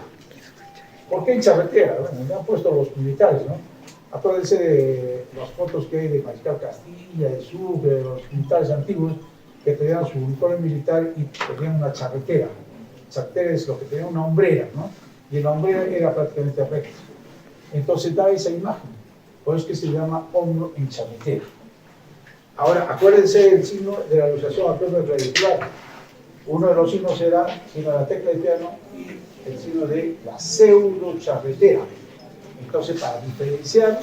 ¿Por qué en charretera? Bueno, me han puesto los militares, ¿no? Acuérdense de las fotos que hay de Mariscal Castilla, de Sucre, de los militares antiguos que tenían su uniforme militar y tenían una charretera. Charretera es lo que tenía una hombrera, ¿no? Y la hombrera era prácticamente recta. Entonces da esa imagen. Por eso es que se llama hombro en charretera. Ahora, acuérdense del signo de la luxación acromioclavicular. Uno de los signos era el signo de la tecla de piano y el signo de la pseudo-charretera. Entonces, para diferenciar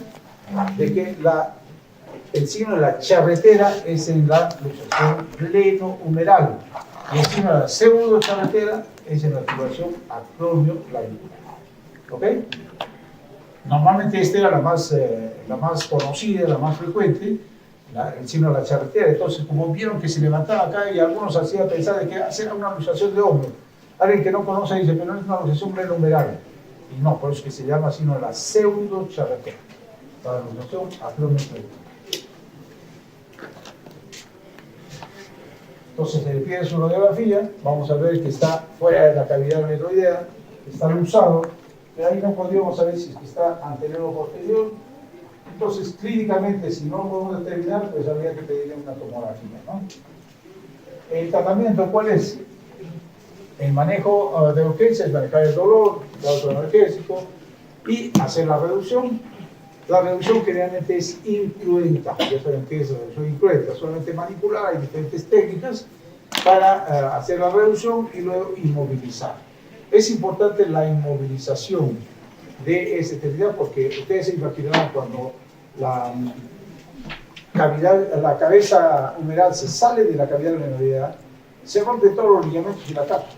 de que el signo de la charretera es en la luxación pleno-humeral y el signo de la pseudo-charretera es en la articulación acromioclavicular. ¿Ok? Normalmente esta era la más conocida, la más frecuente, el signo de la charretera. Entonces, como vieron que se levantaba acá y algunos hacían pensar de que era una luxación de hombro. Alguien que no conoce dice, pero no es una luxación pleno-humeral. Y no, por eso que se llama sino la pseudo-charretera, para la luxación acromioclavicular. Entonces se le pide su radiografía, vamos a ver que está fuera de la cavidad metroidea, está luxado, pero ahí no podríamos saber si es que está anterior o posterior. Entonces, clínicamente, si no lo podemos determinar, pues habría que pedirle una tomografía, ¿no? El tratamiento, ¿cuál es? El manejo de urgencia es manejar el dolor, el autoanalgésico y hacer la reducción. La reducción generalmente es incruenta, ya saben qué es la reducción incruenta, solamente manipular, hay diferentes técnicas para hacer la reducción y luego inmovilizar. Es importante la inmovilización de esa extremidad porque ustedes se imaginarán cuando la cabeza humeral se sale de la cavidad metroidea, se rompen todos los ligamentos y la cápsula,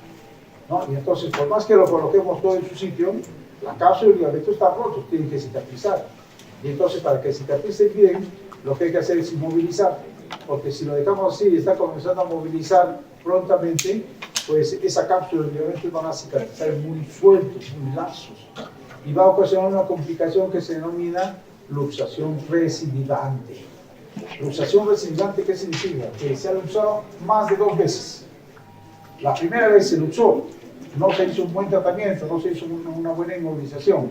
¿no? Y entonces, por más que lo coloquemos todo en su sitio, la cápsula y el ligamento están rotos, tienen que cicatrizar. Y entonces, para que cicatrice bien, lo que hay que hacer es inmovilizar, porque si lo dejamos así y está comenzando a movilizar prontamente, pues esa cápsula y los ligamentos van a cicatrizar muy sueltos, muy laxos, y va a ocasionar una complicación que se denomina luxación recidivante. Luxación recidivante, ¿qué significa? Que se ha luxado más de 2 veces. La primera vez se luxó, no se hizo un buen tratamiento, no se hizo una buena inmovilización.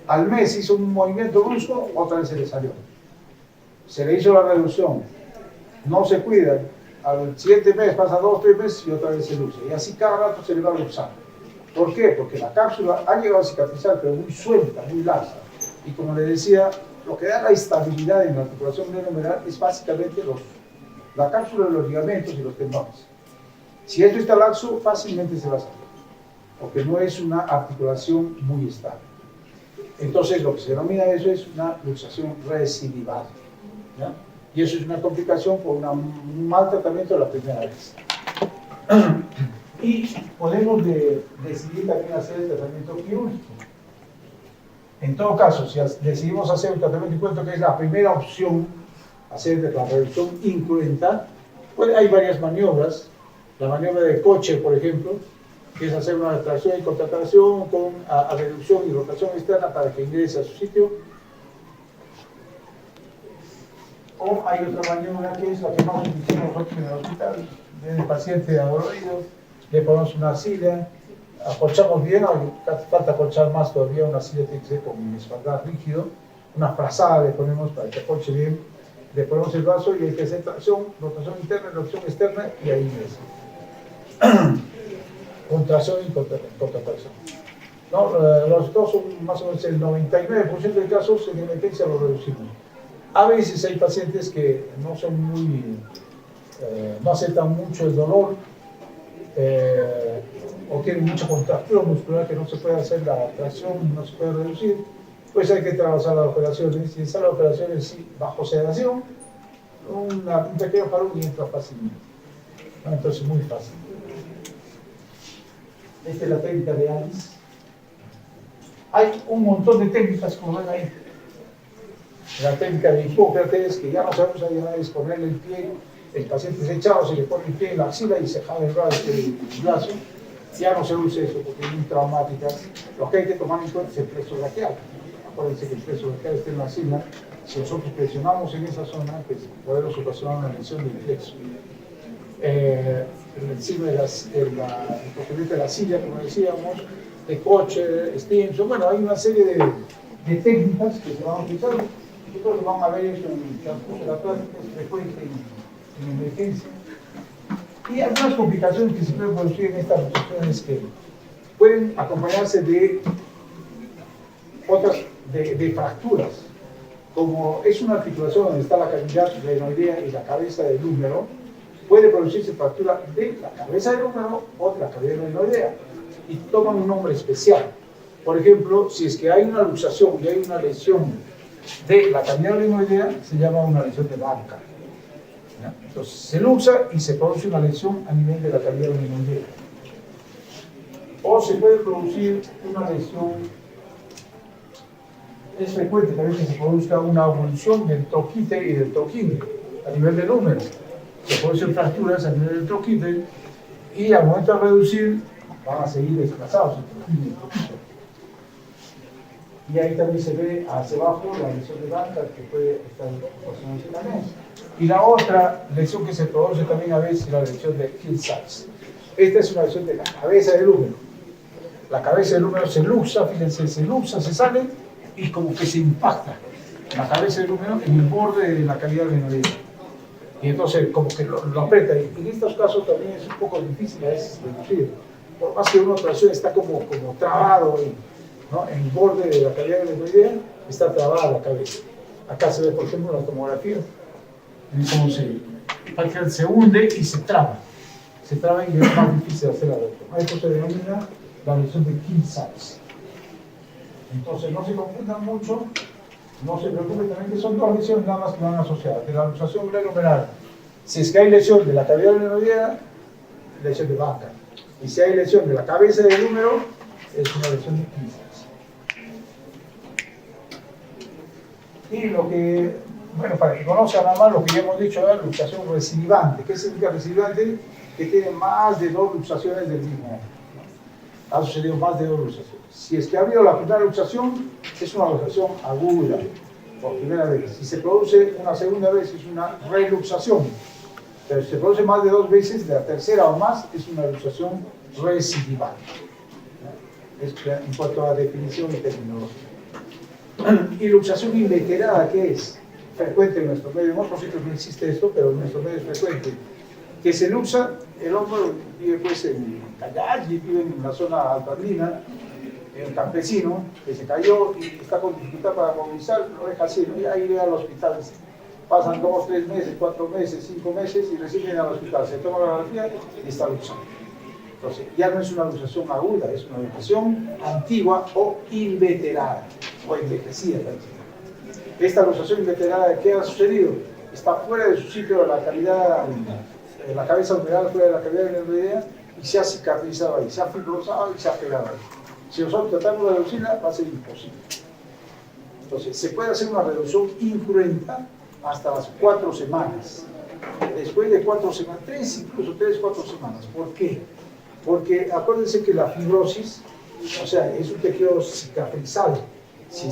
Al mes hizo un movimiento brusco, otra vez se le salió. Se le hizo la reducción, no se cuida, al siguiente mes pasa 2 o 3 meses y otra vez se luxa. Y así cada rato se le va luxando. ¿Por qué? Porque la cápsula ha llegado a cicatrizar, pero muy suelta, muy laxa. Y como les decía, lo que da la estabilidad en la articulación glenohumeral es básicamente la cápsula de los ligamentos y los tendones. Si esto está laxo, fácilmente se va a salir, porque no es una articulación muy estable. Entonces, lo que se denomina eso es una luxación recidival, ¿ya? Y eso es una complicación por un mal tratamiento de la primera vez. Y podemos decidir también hacer el tratamiento quirúrgico. En todo caso, si decidimos hacer un tratamiento, y cuento que es la primera opción, hacer la reducción incruenta, pues hay varias maniobras. la maniobra de coche, por ejemplo, que es hacer una tracción y contracción con reducción y rotación externa para que ingrese a su sitio. O hay otra maniobra que es la que más utilizamos nosotros en el hospital. Viene el paciente adolorido, le ponemos una silla, acolchamos bien, falta acolchar más todavía, una silla tiene que ser con un espaldar rígido, una frazada le ponemos para que acolche bien, le ponemos el brazo y hay que hacer tracción, rotación interna, rotación externa y ahí ingresa. Contracción y contracción. No, los dos son más o menos el 99% de casos en emergencia lo reducimos. A veces hay pacientes que no son muy, no aceptan mucho el dolor o tienen mucha contracción muscular que no se puede hacer la tracción, no se puede reducir, pues hay que trabajar las operaciones y en sala de operaciones sí, bajo sedación, un pequeño parón y entra fácilmente. ¿No? Entonces muy fácil. Esta es la técnica de Alice. Hay un montón de técnicas, como ven ahí. La técnica de Hipócrates, que ya no se usa, ya es ponerle el pie, el paciente se echado, se le pone el pie en la axila y se jala el brazo. Ya no se usa eso porque es muy traumática. Lo que hay que tomar en cuenta es el plexo braquial. Acuérdense que el plexo braquial está en la axila. Si nosotros presionamos en esa zona, pues podemos ocasionar una lesión del plexo. Encima de la silla, como decíamos, de coche, Stimson, bueno, hay una serie de técnicas que se van a utilizar. Yo creo que van a ver eso en el transcurso de la clase, que es frecuente en emergencia. Y algunas complicaciones que se pueden producir en estas luxaciones que pueden acompañarse de otras, de fracturas. Como es una articulación donde está la cavidad glenoidea y la cabeza del húmero, puede producirse fractura de la cabeza del húmero o de la cavidad glenoidea y toman un nombre especial. Por ejemplo, si es que hay una luxación y hay una lesión de la cavidad glenoidea, se llama una lesión de banca. ¿Ya? Entonces se luxa y se produce una lesión a nivel de la cavidad glenoidea. O se puede producir una lesión, es frecuente también que se produzca una evolución del troquite y del troquín a nivel del húmero. Se producen fracturas a nivel del troquite y al momento de reducir van a seguir desplazados el troquín y el troquite. Y ahí también se ve hacia abajo la lesión de banca que puede estar ocasionándose también. Y la otra lesión que se produce también a veces es la lesión de Hill-Sachs. Esta es una lesión de la cabeza del húmero. La cabeza del húmero se luxa, fíjense, se luxa, se sale y como que se impacta la cabeza del húmero en el borde de la cavidad glenoidea. Y entonces como que lo aprieta. Y en estos casos también es un poco difícil a veces reducir. Por más que una operación está como trabado, ¿no? En el borde de la cavidad glenoidea está trabada la cabeza. Acá se ve, por ejemplo, la tomografía. Cómo se hunde y se traba. Se traba y es más difícil hacer la reducción. Esto se denomina la lesión de Hill-Sachs. Entonces no se confundan mucho. No se preocupen también que son dos lesiones nada más que van asociadas. De la luxación glenohumeral, si es que hay lesión de la cavidad glenoidea, lesión de banca. Y si hay lesión de la cabeza del húmero, es una lesión de Hill-Sachs. Y lo que, bueno, para que conozcan nada más lo que ya hemos dicho, es la luxación recidivante. ¿Qué significa recidivante? Que tiene más de 2 luxaciones del mismo año. Ha sucedido más de 2 luxaciones. Si es que ha habido la primera luxación, es una luxación aguda, por primera vez. Si se produce una segunda vez, es una reluxación. Pero si se produce más de 2 veces, de la tercera o más, es una luxación recidivante. Es en cuanto a definición y terminología. Y luxación inveterada, ¿qué es? Frecuente en nuestro medio. En otros sitios no existe esto, pero en nuestro medio es frecuente. Que se luxa, el hombre vive pues en Callao, vive en una zona alpandina, el campesino que se cayó y está con dificultad para movilizar, lo deja así, ¿no? Y ahí ve al hospital. Pasan 2, 3 meses, 4 meses, 5 meses y recién viene al hospital. Se toma la radiografía y está luxando. Entonces, ya no es una luxación aguda, es una luxación antigua o inveterada, o envejecida. Esta luxación inveterada, ¿qué ha sucedido? Está fuera de su sitio de la cavidad, la cabeza humeral, fuera de la cavidad glenoidea, y se ha cicatrizado ahí, se ha fibrosado y se ha pegado ahí. Si nosotros tratamos de reducirla, va a ser imposible. Entonces, se puede hacer una reducción incruenta hasta las 4 semanas. después de 4 semanas, 4 semanas. ¿Por qué? Porque acuérdense que la fibrosis, o sea, es un tejido cicatrizal. Si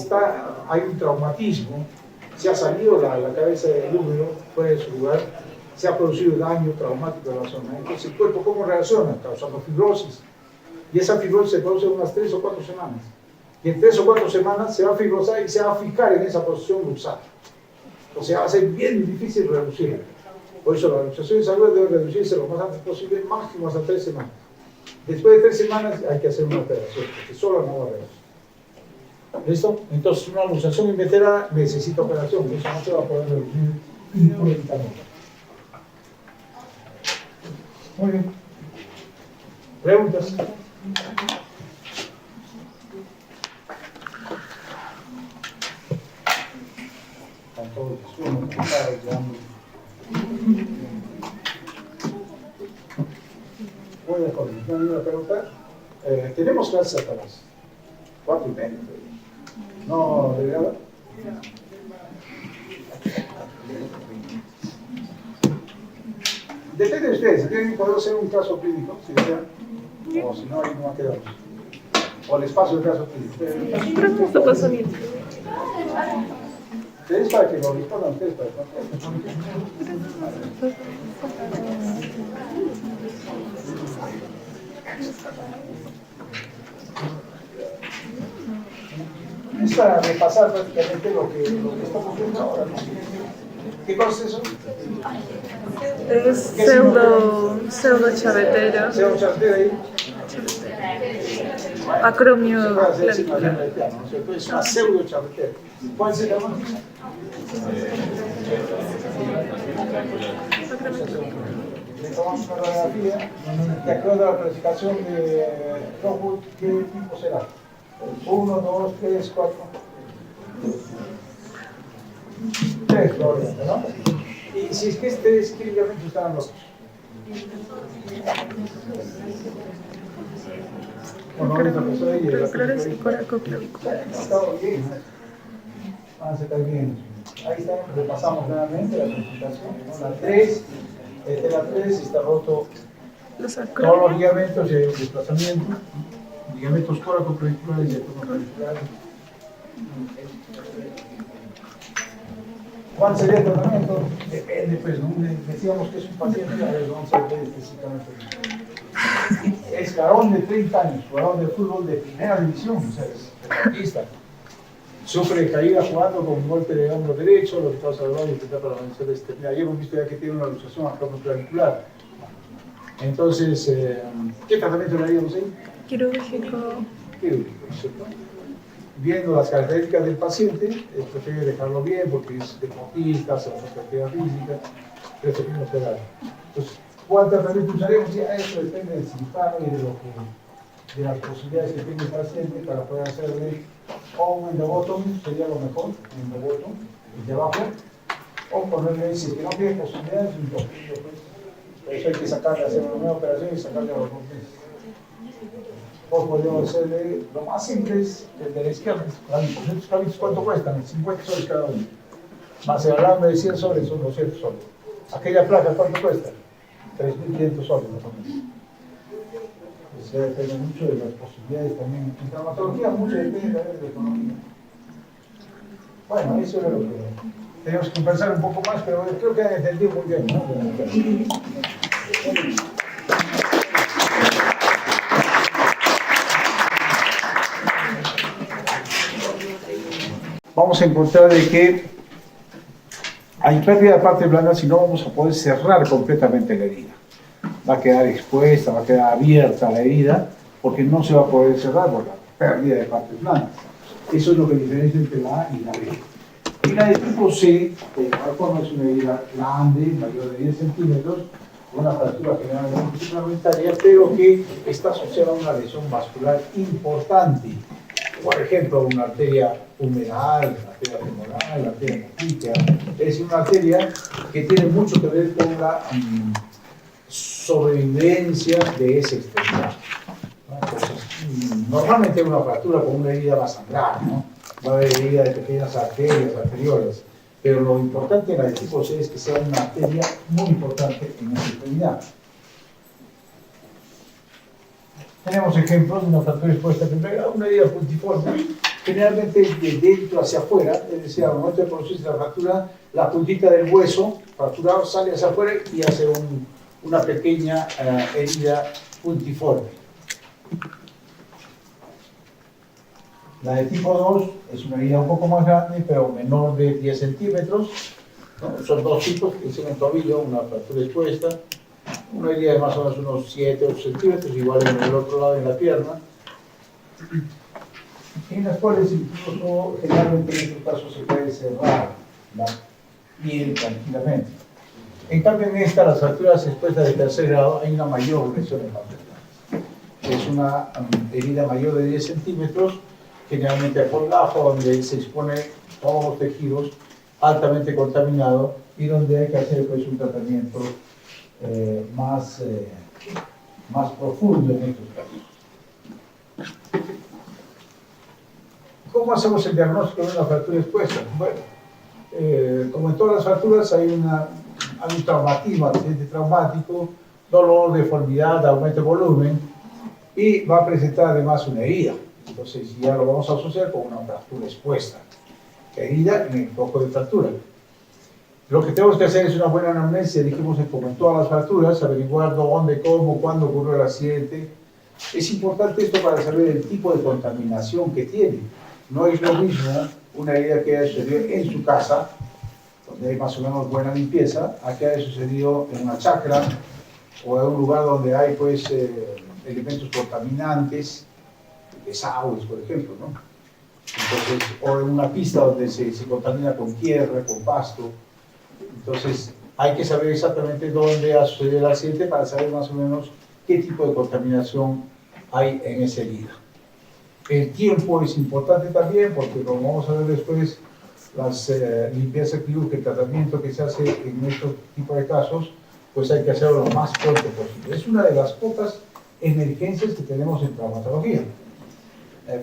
hay un traumatismo, se ha salido la cabeza del útero fuera de su lugar, se ha producido daño traumático en la zona. Entonces, ¿el cuerpo cómo reacciona? Causando fibrosis. Y esa fibrosis se produce en unas 3 o 4 semanas. Y en 3 o 4 semanas se va a fibrosar y se va a fijar en esa posición luxal. O sea, va a ser bien difícil reducirla. Por eso la luxación de salud debe reducirse lo más antes posible, máximo hasta 3 semanas. Después de 3 semanas hay que hacer una operación, porque solo no va a reducir. ¿Listo? Entonces, una luxación inveterada necesita operación, eso no se va a poder reducir inmediatamente. Muy bien. ¿Preguntas? Están todos Muy bien, joven. ¿No hay una pregunta? Tenemos clases hasta las 4:30. No, ¿de verdad? Depende de ustedes, si tienen que poder hacer un caso clínico, si desean, o si no, ahí no va a quedar. O les paso el caso clínico. Pero lo paso bien. Ustedes para que lo respondan ustedes para que es para repasar prácticamente lo que estamos viendo ahora, ¿no? ¿Qué cosa es eso? Es pseudo chavetero. Pseudo chavetero ahí. Acromio clavicular. Es una pseudo chavetero. ¿Cuál se llama? Le tomamos una radiografía, de acuerdo a la clasificación de Rockwood, ¿qué tipo será? 1, 2, 3, 4. 3, probablemente, ¿no? Y si es que ustedes clínicamente están locos. Bueno, ahorita pasó ahí. Claves y coracoclavicular. Está bien, ¿no? Van a sacar bien. Ahí está, repasamos nuevamente la clasificación. La 3, la 3 está roto todos los ligamentos y hay un desplazamiento. Ligamentos coracoclaviculares y acromoclaviculares. ¿Cuál sería el tratamiento? Depende, pues, ¿no? Decíamos que es un paciente, a ver, vamos a ver específicamente. Es varón de 30 años, jugador de fútbol de primera división, o sea, es deportista. Sufre de caída jugando con un golpe de hombro derecho, lo que pasa al lado y intentar para vencer este. Mira, ya hemos visto ya que tiene una luxación acromoclavicular. Entonces, ¿qué tratamiento le haríamos ahí? Quirúrgico. Quirúrgico, ¿cierto? Viendo las características del paciente, prefiere dejarlo bien porque es deportista, hace una actividad física, preferimos operar. Entonces, ¿cuántas tratamientos usaremos? Ya eso depende del cirujano y de las posibilidades que tenga el paciente para poder hacerle o un endobotomy, sería lo mejor, un endobotomy, el de abajo, o ponerle, si es que no tiene posibilidades, un tornillo, pues. Por eso hay que sacarle, hacer una nueva operación y sacarle a los 2 meses. O podríamos hacerle, lo más simple es el de la izquierda. ¿Estos clavitos cuánto cuestan? 50 soles cada uno. Más el alambre de 100 soles son 200 soles. Aquella placa, ¿cuánto cuesta? 3.500 soles, más o menos. Eso depende mucho de las posibilidades también. En traumatología, mucho depende de la economía. Bueno, eso es lo que tenemos que pensar un poco más, pero creo que han entendido muy bien, ¿no? Vamos a encontrar de que hay pérdida de parte blanda si no vamos a poder cerrar completamente la herida. Va a quedar expuesta, va a quedar abierta la herida, porque no se va a poder cerrar por la pérdida de partes blandas. Eso es lo que diferencia entre la A y la B. Y la de tipo C, de igual forma es una herida grande, mayor de 10 centímetros, una fractura generalmente suplementaria, pero que está asociada a una lesión vascular importante. Por ejemplo, una arteria humeral, una arteria femoral, una arteria hepática. Es decir, una arteria que tiene mucho que ver con la sobrevivencia de esa extremidad. Entonces, normalmente una fractura con una herida va a sangrar, ¿no? Va a haber herida de pequeñas arterias, arteriolas. Pero lo importante en la de tipo C es que sea una arteria muy importante en esta extremidad. Tenemos ejemplos de una fractura expuesta primero, una herida puntiforme, generalmente de dentro hacia afuera, es decir, al momento de producirse la fractura, la puntita del hueso fracturado sale hacia afuera y hace una pequeña herida puntiforme. La de tipo 2 es una herida un poco más grande, pero menor de 10 centímetros. ¿No? Son dos tipos, que es en el tobillo, una fractura expuesta, una herida de más o menos unos 7-8 centímetros, igual en el otro lado de la pierna, en las cuales incluso generalmente en estos casos se puede cerrar la piel tranquilamente. En cambio en esta, las fracturas expuestas de tercer grado, hay una mayor lesión en la pierna. Es una herida mayor de 10 centímetros, generalmente a colgajo, donde se expone todos los tejidos altamente contaminados y donde hay que hacer pues, un tratamiento más profundo en estos casos. ¿Cómo hacemos el diagnóstico de una fractura expuesta? Bueno, como en todas las fracturas hay un traumatismo, accidente traumático, dolor, deformidad, aumento de volumen y va a presentar además una herida. Entonces ya lo vamos a asociar con una fractura expuesta, herida en el foco de fractura. Lo que tenemos que hacer es una buena anamnesia, dijimos como en todas las fracturas, averiguar dónde, cómo, cuándo ocurrió el accidente. Es importante esto para saber el tipo de contaminación que tiene. No es lo mismo una herida que haya sucedido en su casa, donde hay más o menos buena limpieza, a que haya sucedido en una chacra o en un lugar donde hay pues, elementos contaminantes, desagües, por ejemplo, ¿no? Entonces, o en una pista donde se contamina con tierra, con pasto. Entonces, hay que saber exactamente dónde ha sucedido el accidente para saber más o menos qué tipo de contaminación hay en esa herida. El tiempo es importante también porque, como vamos a ver después, las limpiezas quirúrgicas, el tratamiento que se hace en estos tipos de casos, pues hay que hacerlo lo más pronto posible. Es una de las pocas emergencias que tenemos en traumatología.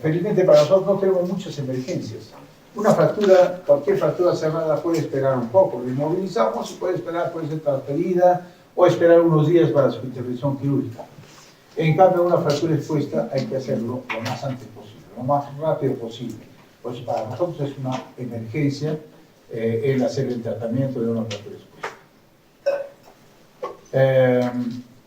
Felizmente para nosotros no tenemos muchas emergencias. Una fractura, cualquier fractura cerrada puede esperar un poco, lo inmovilizamos y puede esperar, puede ser transferida o esperar unos días para su intervención quirúrgica. En cambio, una fractura expuesta hay que hacerlo lo más antes posible, lo más rápido posible. Pues para nosotros es una emergencia el hacer el tratamiento de una fractura expuesta.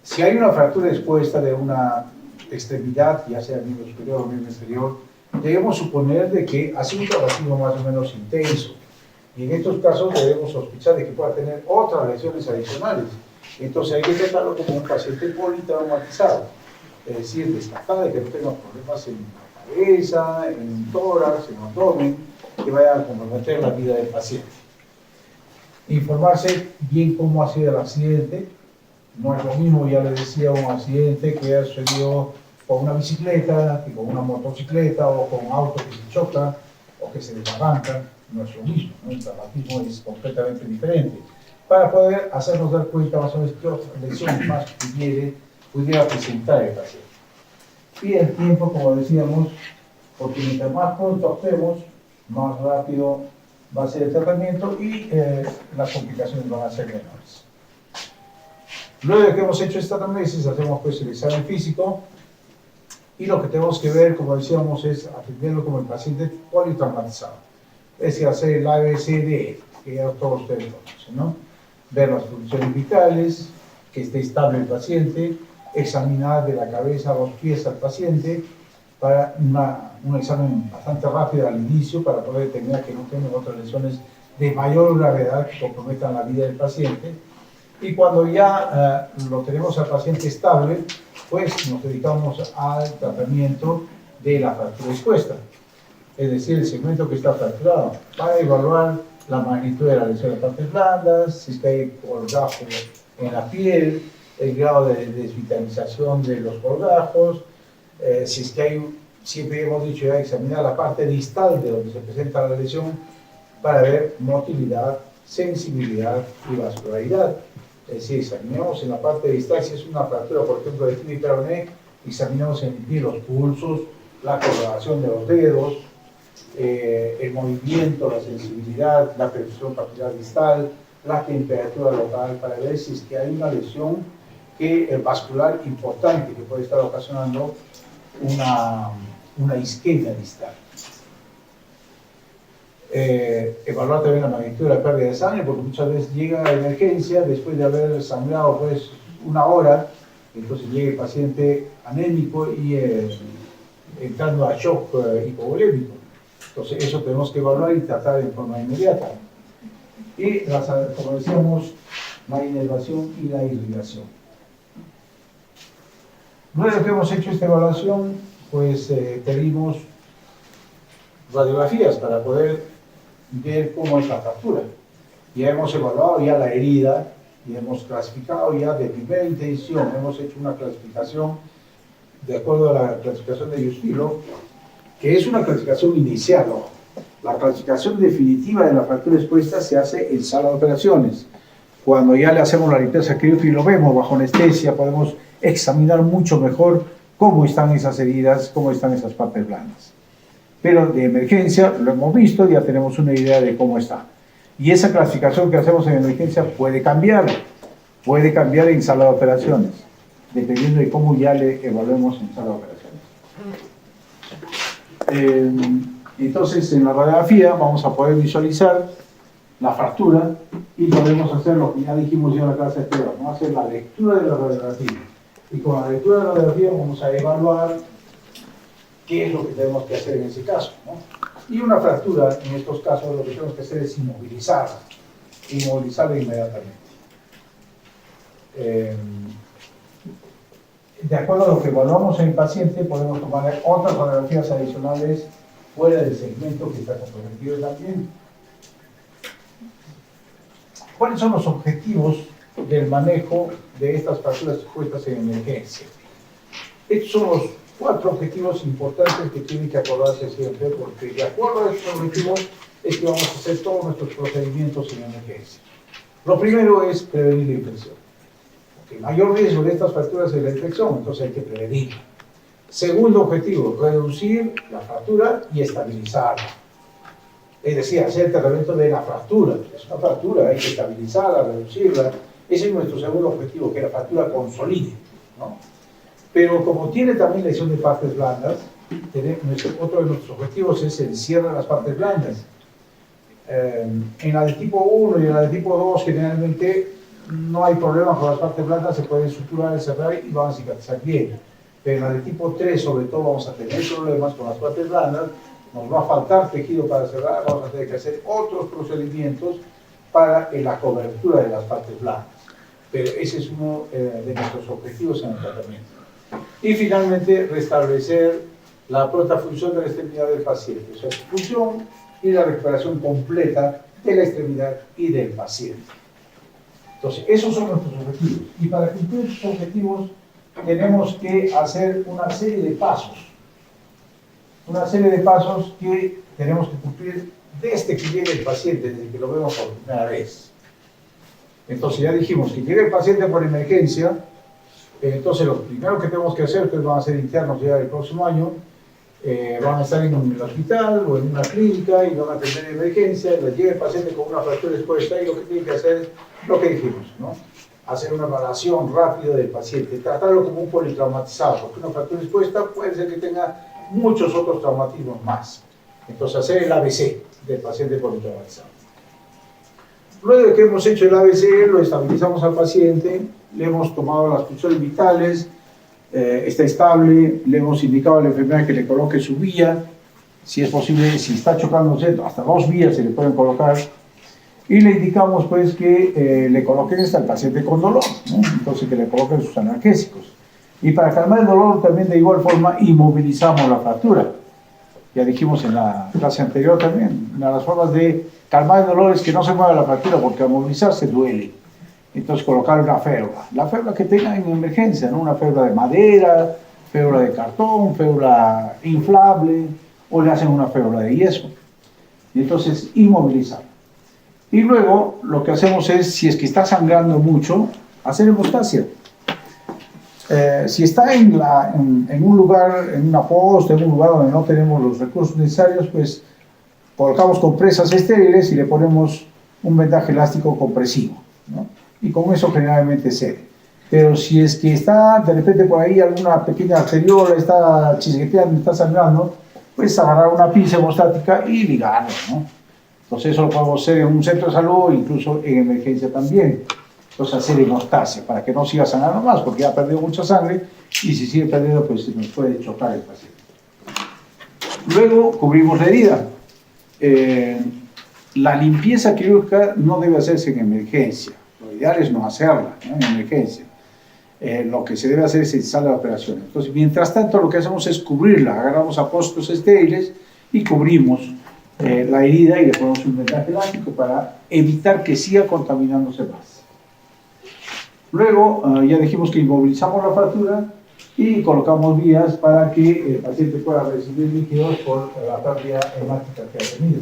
Si hay una fractura expuesta de una extremidad, ya sea miembro superior o miembro inferior, debemos suponer de que ha sido un traumatismo más o menos intenso. Y en estos casos debemos sospechar de que pueda tener otras lesiones adicionales. Entonces hay que tratarlo como un paciente politraumatizado. Es decir, descartar de que no tenga problemas en la cabeza, en el tórax, en el abdomen, que vayan a comprometer la vida del paciente. Informarse bien cómo ha sido el accidente. No es lo mismo, ya les decía, un accidente que ha sucedido con una bicicleta, que con una motocicleta, o con un auto que se choca, o que se desbarranca. No es lo mismo, ¿no? El traumatismo es completamente diferente. Para poder hacernos dar cuenta más o menos qué otras lesiones más pudiera presentar el paciente. Y el tiempo, como decíamos, porque mientras más pronto actuemos, más rápido va a ser el tratamiento y las complicaciones van a ser menores. Luego de que hemos hecho esta análisis, hacemos pues el examen físico y lo que tenemos que ver, como decíamos, es atenderlo como el paciente politraumatizado. Es decir, hacer el ABCD, que ya todos ustedes conocen, ¿no? Ver las funciones vitales, que esté estable el paciente, examinar de la cabeza a los pies al paciente para un examen bastante rápido al inicio para poder determinar que no tengan otras lesiones de mayor gravedad que comprometan la vida del paciente. Y cuando ya lo tenemos al paciente estable, pues nos dedicamos al tratamiento de la fractura expuesta, es decir, el segmento que está fracturado, para evaluar la magnitud de la lesión de partes blandas, si es que hay colgajo en la piel, el grado de desvitalización de los colgajos, si es que hay, siempre hemos dicho ya, examinar la parte distal de donde se presenta la lesión para ver motilidad, sensibilidad y vascularidad. Es decir, examinamos en la parte distal, si es una fractura, por ejemplo, de tibia y peroné, examinamos en el pie los pulsos, la coloración de los dedos, el movimiento, la sensibilidad, la perfusión capilar distal, la temperatura local, para ver si es que hay una lesión vascular importante que puede estar ocasionando una isquemia distal. Evaluar también la magnitud de la pérdida de sangre, porque muchas veces llega a emergencia después de haber sangrado pues una hora, entonces llega el paciente anémico y entrando a shock hipovolémico. Entonces eso tenemos que evaluar y tratar de forma inmediata. Y como decíamos, la inervación y la irrigación. Luego de que hemos hecho esta evaluación, pues pedimos radiografías para poder ver cómo es la fractura. Ya hemos evaluado ya la herida y hemos clasificado ya de primera intención, hemos hecho una clasificación de acuerdo a la clasificación de Justilo, que es una clasificación inicial. ¿No? La clasificación definitiva de la fractura expuesta se hace en sala de operaciones. Cuando ya le hacemos la limpieza quirúrgica y lo vemos bajo anestesia, podemos examinar mucho mejor cómo están esas heridas, cómo están esas partes blandas. Pero de emergencia lo hemos visto, ya tenemos una idea de cómo está. Y esa clasificación que hacemos en emergencia puede cambiar en sala de operaciones, dependiendo de cómo ya le evaluemos en sala de operaciones. Entonces, en la radiografía vamos a poder visualizar la fractura y podemos hacer lo que ya dijimos ya en la clase anterior, vamos a hacer la lectura de la radiografía. Y con la lectura de la radiografía vamos a evaluar qué es lo que tenemos que hacer en ese caso, ¿no? Y una fractura, en estos casos, lo que tenemos que hacer es inmovilizarla inmediatamente. De acuerdo a lo que evaluamos en el paciente, podemos tomar otras radiografías adicionales fuera del segmento que está comprometido también. ¿Cuáles son los objetivos del manejo de estas fracturas expuestas en emergencia? Estos son los 4 objetivos importantes que tienen que acordarse siempre, porque de acuerdo a estos objetivos es que vamos a hacer todos nuestros procedimientos en emergencia. Lo primero es prevenir la infección. El mayor riesgo de estas fracturas es la infección, entonces hay que prevenirla. Segundo objetivo, reducir la fractura y estabilizarla. Es decir, hacer el tratamiento de la fractura. Es una fractura, hay que estabilizarla, reducirla. Ese es nuestro segundo objetivo, que la fractura consolide, ¿no? Pero como tiene también lesión de partes blandas, otro de nuestros objetivos es el cierre de las partes blandas. En la de tipo 1 y en la de tipo 2 generalmente no hay problema con las partes blandas, se pueden suturar, cerrar y van a cicatrizar bien. Pero en la de tipo 3 sobre todo vamos a tener problemas con las partes blandas, nos va a faltar tejido para cerrar, vamos a tener que hacer otros procedimientos para la cobertura de las partes blandas. Pero ese es uno de nuestros objetivos en el tratamiento. Y finalmente, restablecer la pronta función de la extremidad del paciente, o sea, su función y la recuperación completa de la extremidad y del paciente. Entonces, esos son nuestros objetivos. Y para cumplir esos objetivos, tenemos que hacer una serie de pasos. Una serie de pasos que tenemos que cumplir desde que llegue el paciente, desde que lo vemos por primera vez. Entonces, ya dijimos que llega el paciente por emergencia. Entonces, lo primero que tenemos que hacer, que van a ser internos ya el próximo año, van a estar en un hospital o en una clínica y van a tener emergencia, les llega el paciente con una fractura expuesta y lo que tienen que hacer es lo que dijimos, ¿no? Hacer una evaluación rápida del paciente, tratarlo como un politraumatizado, porque una fractura expuesta puede ser que tenga muchos otros traumatismos más. Entonces, hacer el ABC del paciente politraumatizado. Luego de que hemos hecho el ABC, lo estabilizamos al paciente, le hemos tomado las funciones vitales, está estable, le hemos indicado a la enfermera que le coloque su vía, si es posible, si está chocando hasta 2 vías se le pueden colocar, y le indicamos pues que le coloquen al paciente con dolor, ¿no? Entonces que le coloquen sus analgésicos. Y para calmar el dolor también de igual forma inmovilizamos la fractura. Ya dijimos en la clase anterior también, una de las formas de calmar el dolor es que no se mueva la fractura, porque al movilizarse duele. Entonces colocar una férula, la férula que tengan en emergencia, ¿no? Una férula de madera, férula de cartón, férula inflable, o le hacen una férula de yeso. Y entonces inmovilizar. Y luego lo que hacemos es, si es que está sangrando mucho, hacer hemostasia. Si está en un lugar, en una posta, en un lugar donde no tenemos los recursos necesarios, pues colocamos compresas estériles y le ponemos un vendaje elástico compresivo, ¿no? Y con eso generalmente cede. Pero si es que está de repente por ahí alguna pequeña arteriola, está chisgueteando, está sangrando, pues agarrar una pinza hemostática y ligarlo, ¿no? Entonces eso lo podemos hacer en un centro de salud, incluso en emergencia también. Entonces hacer hemostasia para que no siga sangrando más, porque ya ha perdido mucha sangre y si sigue perdiendo, pues nos puede chocar el paciente. Luego cubrimos la herida. La limpieza quirúrgica no debe hacerse en emergencia. Lo ideal es no hacerla, ¿no?, en emergencia. Lo que se debe hacer es en sala de operaciones. Entonces, mientras tanto, lo que hacemos es cubrirla. Agarramos apósitos estériles y cubrimos la herida y le ponemos un vendaje elástico para evitar que siga contaminándose más. Luego, ya dijimos que inmovilizamos la fractura y colocamos vías para que el paciente pueda recibir líquidos por la pérdida hemática que ha tenido.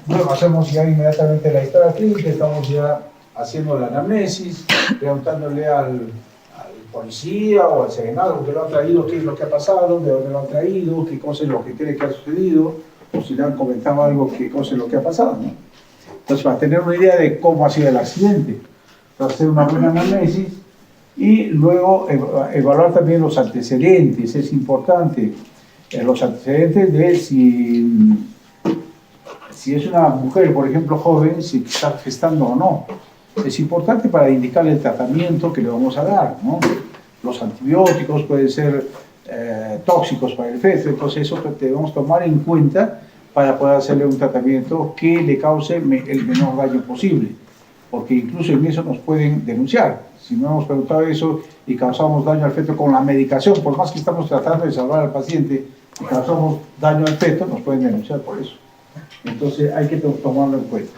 Luego hacemos ya inmediatamente la historia clínica, estamos ya haciendo la anamnesis, preguntándole al policía o al serenado que lo ha traído, qué es lo que ha pasado, de dónde lo han traído, qué cosa es lo que cree que ha sucedido, o si le han comentado algo, qué cosa es lo que ha pasado, ¿no? Entonces, para tener una idea de cómo ha sido el accidente, para hacer una buena anamnesis y luego evaluar también los antecedentes. Es importante los antecedentes de si es una mujer, por ejemplo, joven, si está gestando o no. Es importante para indicarle el tratamiento que le vamos a dar, ¿no? Los antibióticos pueden ser tóxicos para el feto, entonces eso debemos tomar en cuenta para poder hacerle un tratamiento que le cause el menor daño posible, porque incluso en eso nos pueden denunciar. Si no hemos preguntado eso y causamos daño al feto con la medicación, por más que estamos tratando de salvar al paciente y causamos daño al feto, nos pueden denunciar por eso. Entonces hay que tomarlo en cuenta.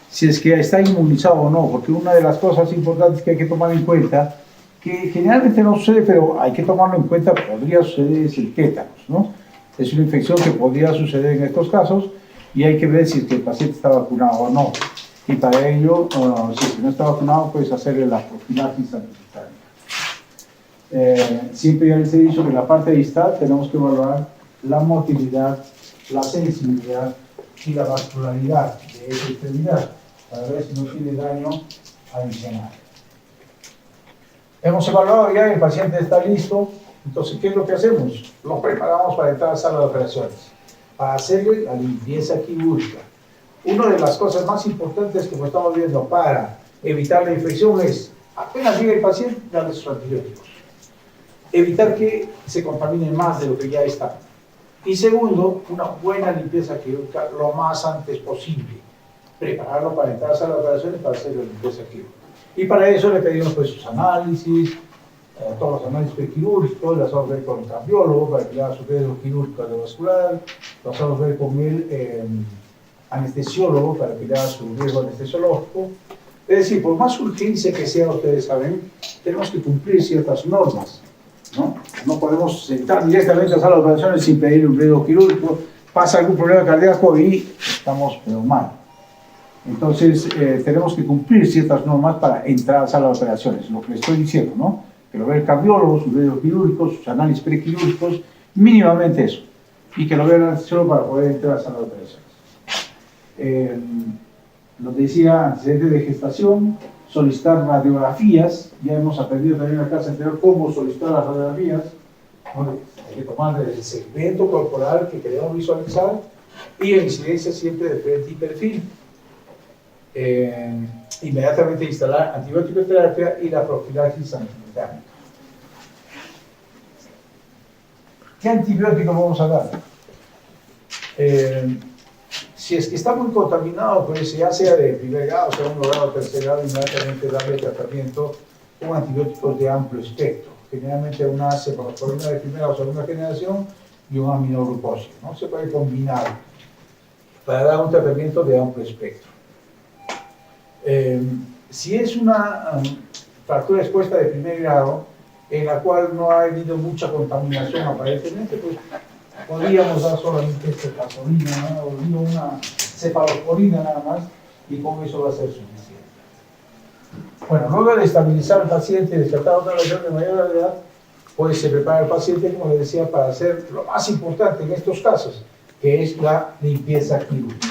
Si es que está inmunizado o no, porque una de las cosas importantes que hay que tomar en cuenta, que generalmente no sucede, pero hay que tomarlo en cuenta, podría suceder, es el tétanos, ¿no? Es una infección que podría suceder en estos casos y hay que ver si es que el paciente está vacunado o no. Y para ello, si es que no está vacunado, puedes hacerle la profilaxis antitetania. Siempre ya les he dicho que en la parte distal tenemos que evaluar la motilidad, la sensibilidad y la vascularidad de esa extremidad para ver si no tiene daño adicional. Hemos evaluado ya, el paciente está listo, entonces ¿qué es lo que hacemos? Lo preparamos para entrar a la sala de operaciones, para hacerle la limpieza quirúrgica. Una de las cosas más importantes que estamos viendo para evitar la infección es, apenas llegue el paciente, darle sus antibióticos. Evitar que se contamine más de lo que ya está. Y segundo, una buena limpieza quirúrgica lo más antes posible. Prepararlo para entrar a la sala de operaciones para hacer la limpieza quirúrgica. Y para eso le pedimos pues sus análisis, todos los análisis prequirúrgicos, las vamos a ver con el cardiólogo para que le haga su riesgo quirúrgico cardiovascular, las vamos a ver con el anestesiólogo para que le haga su riesgo anestesiológico. Es decir, por más urgencia que sea, ustedes saben, tenemos que cumplir ciertas normas, ¿no? No podemos sentar directamente a la sala de operaciones sin pedir un riesgo quirúrgico, pasa algún problema cardíaco y estamos pero mal. Entonces, tenemos que cumplir ciertas normas para entrar a la sala de operaciones, lo que les estoy diciendo, ¿no? Que lo vea el cardiólogo, sus riesgos quirúrgicos, sus análisis prequirúrgicos, mínimamente eso, y que lo vea el anestesiólogo para poder entrar a la sala de operaciones. Lo decía, antecedentes de gestación, solicitar radiografías, ya hemos aprendido también en la clase anterior cómo solicitar las radiografías. Bueno, hay que tomar el segmento corporal que queremos visualizar y la incidencia siempre de frente y perfil. Inmediatamente instalar antibiótico terapia y la profilaxis antitetánica. ¿Qué antibiótico vamos a dar? Si es que está muy contaminado, pues ya sea de primer grado, segundo grado, tercer grado, inmediatamente darle tratamiento con antibióticos de amplio espectro. Generalmente una cefalosporina de primera o segunda generación y un aminoglucósido, ¿no? Se puede combinar para dar un tratamiento de amplio espectro. Si es una fractura expuesta de primer grado, en la cual no ha habido mucha contaminación aparentemente, pues podríamos dar solamente cefalorina, ¿no? O una cefalosporina nada más, y con eso va a ser suficiente. Bueno, luego de estabilizar al paciente y descartar otra lesión de mayor gravedad, pues se prepara el paciente, como les decía, para hacer lo más importante en estos casos, que es la limpieza quirúrgica.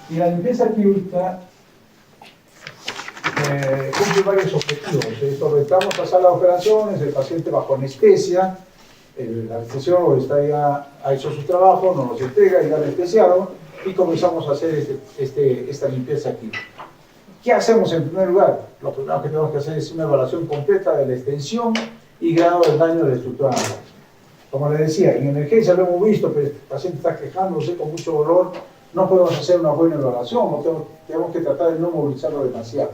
Y la limpieza quirúrgica cumple varios objetivos. Esto, entramos a sala de operaciones, el paciente bajo anestesia, el anestesiólogo está ya, ha hecho su trabajo, nos los entrega y da anestesiado, y comenzamos a hacer esta limpieza quirúrgica. ¿Qué hacemos en primer lugar? Lo primero que tenemos que hacer es una evaluación completa de la extensión y grado del daño de la estructura anatómica. Como les decía, en emergencia lo hemos visto, pero el paciente está quejándose con mucho dolor, no podemos hacer una buena evaluación, tenemos que tratar de no movilizarlo demasiado.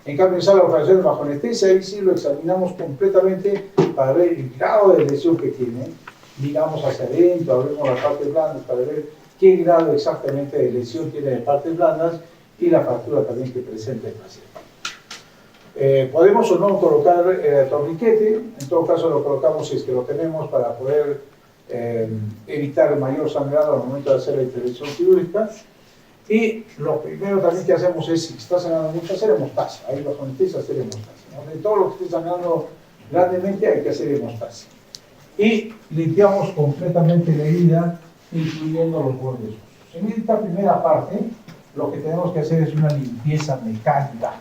En cambio, en sala de operaciones bajo anestesia, ahí sí lo examinamos completamente para ver el grado de lesión que tiene, miramos hacia adentro, abrimos las partes blandas para ver qué grado exactamente de lesión tiene de partes blandas y la fractura también que presenta el paciente. Podemos o no colocar torniquete, en todo caso lo colocamos si es que lo tenemos para poder evitar el mayor sangrado al momento de hacer la intervención quirúrgica. Y lo primero también que hacemos es, si está sangrando mucho, hacer hemostasia. Ahí bajo anestesia hacer hemostasia, ¿no? De todo lo que esté sangrando grandemente hay que hacer hemostasia. Y limpiamos completamente la herida, incluyendo los bordes óseos. En esta primera parte, lo que tenemos que hacer es una limpieza mecánica.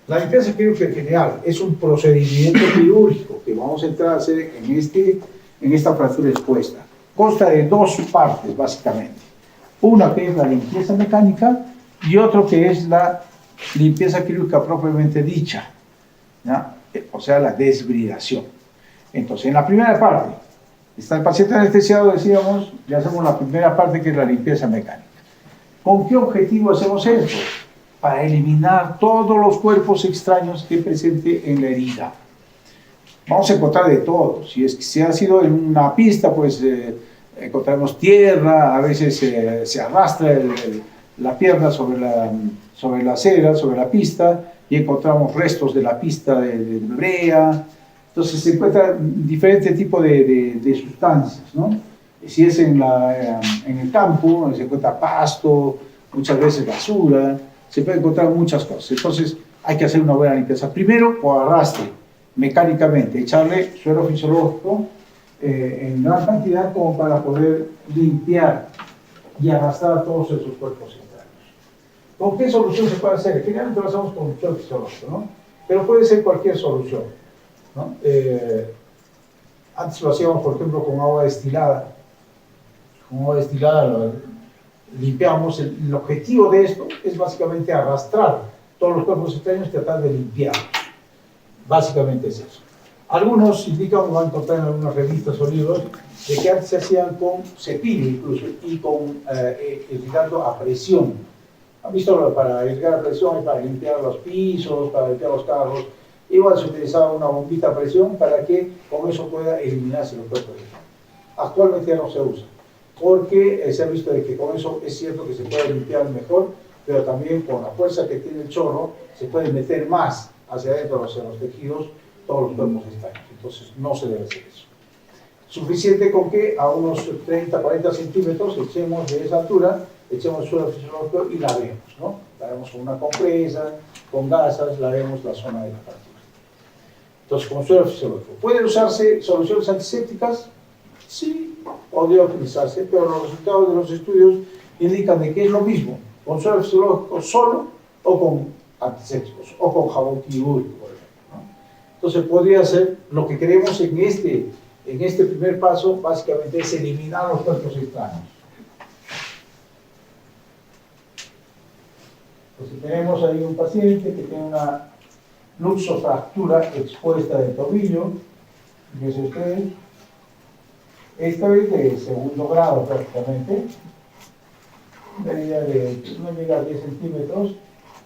La limpieza quirúrgica en general es un procedimiento quirúrgico que vamos a entrar a hacer en esta fractura expuesta. Consta de dos partes, básicamente. Una que es la limpieza mecánica y otro que es la limpieza quirúrgica propiamente dicha, ¿ya? O sea, la desbridación. Entonces, en la primera parte, está el paciente anestesiado, decíamos, le hacemos la primera parte que es la limpieza mecánica. ¿Con qué objetivo hacemos esto? Para eliminar todos los cuerpos extraños que presente en la herida. Vamos a encontrar de todo. Si ha sido en una pista, pues encontramos tierra, a veces se arrastra la pierna sobre la acera, sobre la pista, y encontramos restos de la pista de brea. Entonces se encuentran diferentes tipos de sustancias, ¿no? Si es en el campo, se encuentra pasto, muchas veces basura, se puede encontrar muchas cosas. Entonces hay que hacer una buena limpieza. Primero, por arrastre, mecánicamente, echarle suero fisiológico en gran cantidad como para poder limpiar y arrastrar todos esos cuerpos extraños. ¿Con qué solución se puede hacer? Generalmente lo hacemos con suero fisiológico, ¿no? Pero puede ser cualquier solución, ¿no? Antes lo hacíamos, por ejemplo, con agua destilada. Con agua destilada limpiamos. El objetivo de esto es básicamente arrastrar todos los cuerpos extraños y tratar de limpiarlos. Básicamente es eso. Algunos indican, lo van a encontrar en algunas revistas o libros, de que antes se hacían con cepillo incluso y con irrigando a presión. ¿Han visto? Para irrigar a presión y para limpiar los pisos, para limpiar los carros. Igual se utilizaba una bombita a presión para que con eso pueda eliminarse los cuerpos extraños. Actualmente ya no se usa, porque se ha visto de que con eso es cierto que se puede limpiar mejor, pero también con la fuerza que tiene el chorro se puede meter más hacia adentro, hacia los tejidos, todos los cuerpos extraños. Entonces no se debe hacer eso. Suficiente con que a unos 30-40 centímetros echemos de esa altura, echemos suero fisiológico y lavemos, ¿no? Lavemos con una compresa, con gasas, lavemos la zona de la fractura. Entonces, con suero fisiológico. ¿Pueden usarse soluciones antisépticas? Sí, podría utilizarse, pero los resultados de los estudios indican de que es lo mismo con suero fisiológico solo o con antisépticos o con jabón quirúrgico, por ejemplo, ¿no? Entonces podría ser lo que queremos en este primer paso, básicamente es eliminar los cuerpos extraños. Entonces tenemos ahí un paciente que tiene una luxofractura expuesta del tobillo, fíjense ustedes, esta es de segundo grado prácticamente, una herida de no llega a 10 centímetros.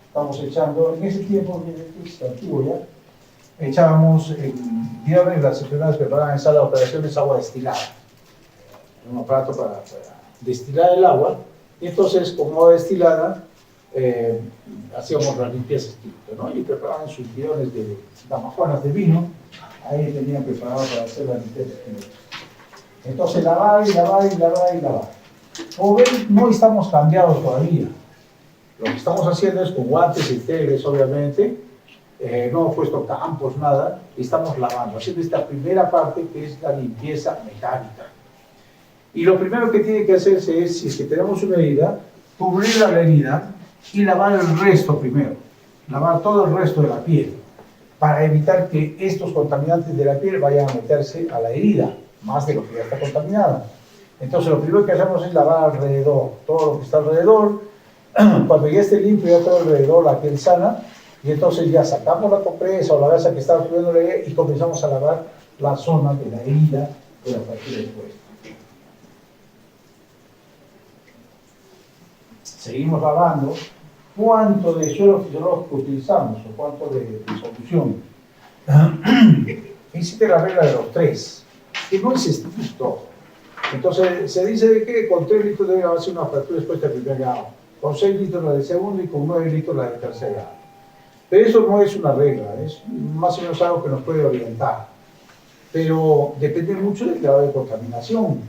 Estamos echando, en ese tiempo, es antiguo ya, echábamos en viernes las enfermeras preparaban en sala de operaciones agua destilada, un aparato para destilar el agua, y entonces con agua destilada hacíamos las limpiezas químicas, ¿no? Y preparaban sus bidones de damajuanas de vino, ahí tenían preparado para hacer las limpiezas químicas. Entonces lavar y lavar y lavar y lavar. Como ven, no estamos cambiados todavía. Lo que estamos haciendo es con guantes integres, obviamente, no hemos puesto campos, nada, y estamos lavando, haciendo esta primera parte que es la limpieza mecánica. Y lo primero que tiene que hacerse es, si es que tenemos una herida, cubrir la herida y lavar el resto primero, lavar todo el resto de la piel, para evitar que estos contaminantes de la piel vayan a meterse a la herida, más de lo que ya está contaminada. Entonces lo primero que hacemos es lavar alrededor, todo lo que está alrededor. Cuando ya esté limpio, ya todo alrededor, la piel sana, y entonces ya sacamos la compresa o la gasa que está cubriendo la herida y comenzamos a lavar la zona de la herida de la fractura expuesta. Seguimos lavando. ¿Cuánto de suelo fisiológico utilizamos o cuánto de solución? Existe la regla de los 3, que no es estricto. Entonces se dice de que con 3 litros debe lavarse una fractura expuesta de primer grado, con 6 litros la de segundo y con 9 litros la de tercer grado. Pero eso no es una regla, es más o menos algo que nos puede orientar. Pero depende mucho del grado de contaminación.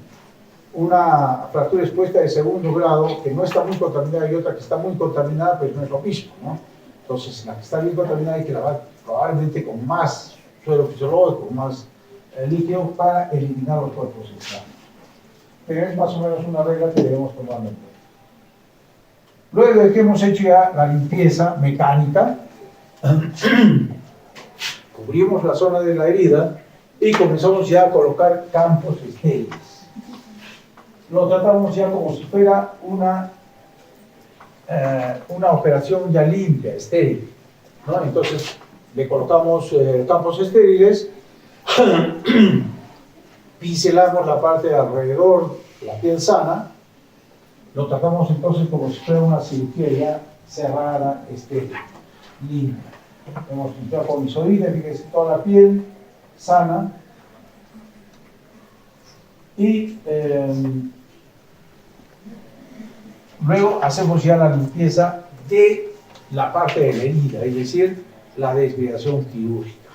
Una fractura expuesta de segundo grado que no está muy contaminada y otra que está muy contaminada, pues no es lo mismo, ¿no? Entonces, la que está bien contaminada hay que lavar probablemente con más suelo fisiológico, con más líquido para eliminar los cuerpos extraños. Pero es más o menos una regla que debemos tomar en cuenta. Luego de que hemos hecho ya la limpieza mecánica, cubrimos la zona de la herida y comenzamos ya a colocar campos estériles. Lo tratamos ya como si fuera una operación ya limpia, estéril, ¿no? Entonces le colocamos campos estériles, pincelamos la parte de alrededor, la piel sana, lo tratamos entonces como si fuera una cirugía ya cerrada, estéril, limpia. Hemos limpiado con isodina, fíjense toda la piel sana y luego hacemos ya la limpieza de la parte de la herida, es decir, la desviación quirúrgica.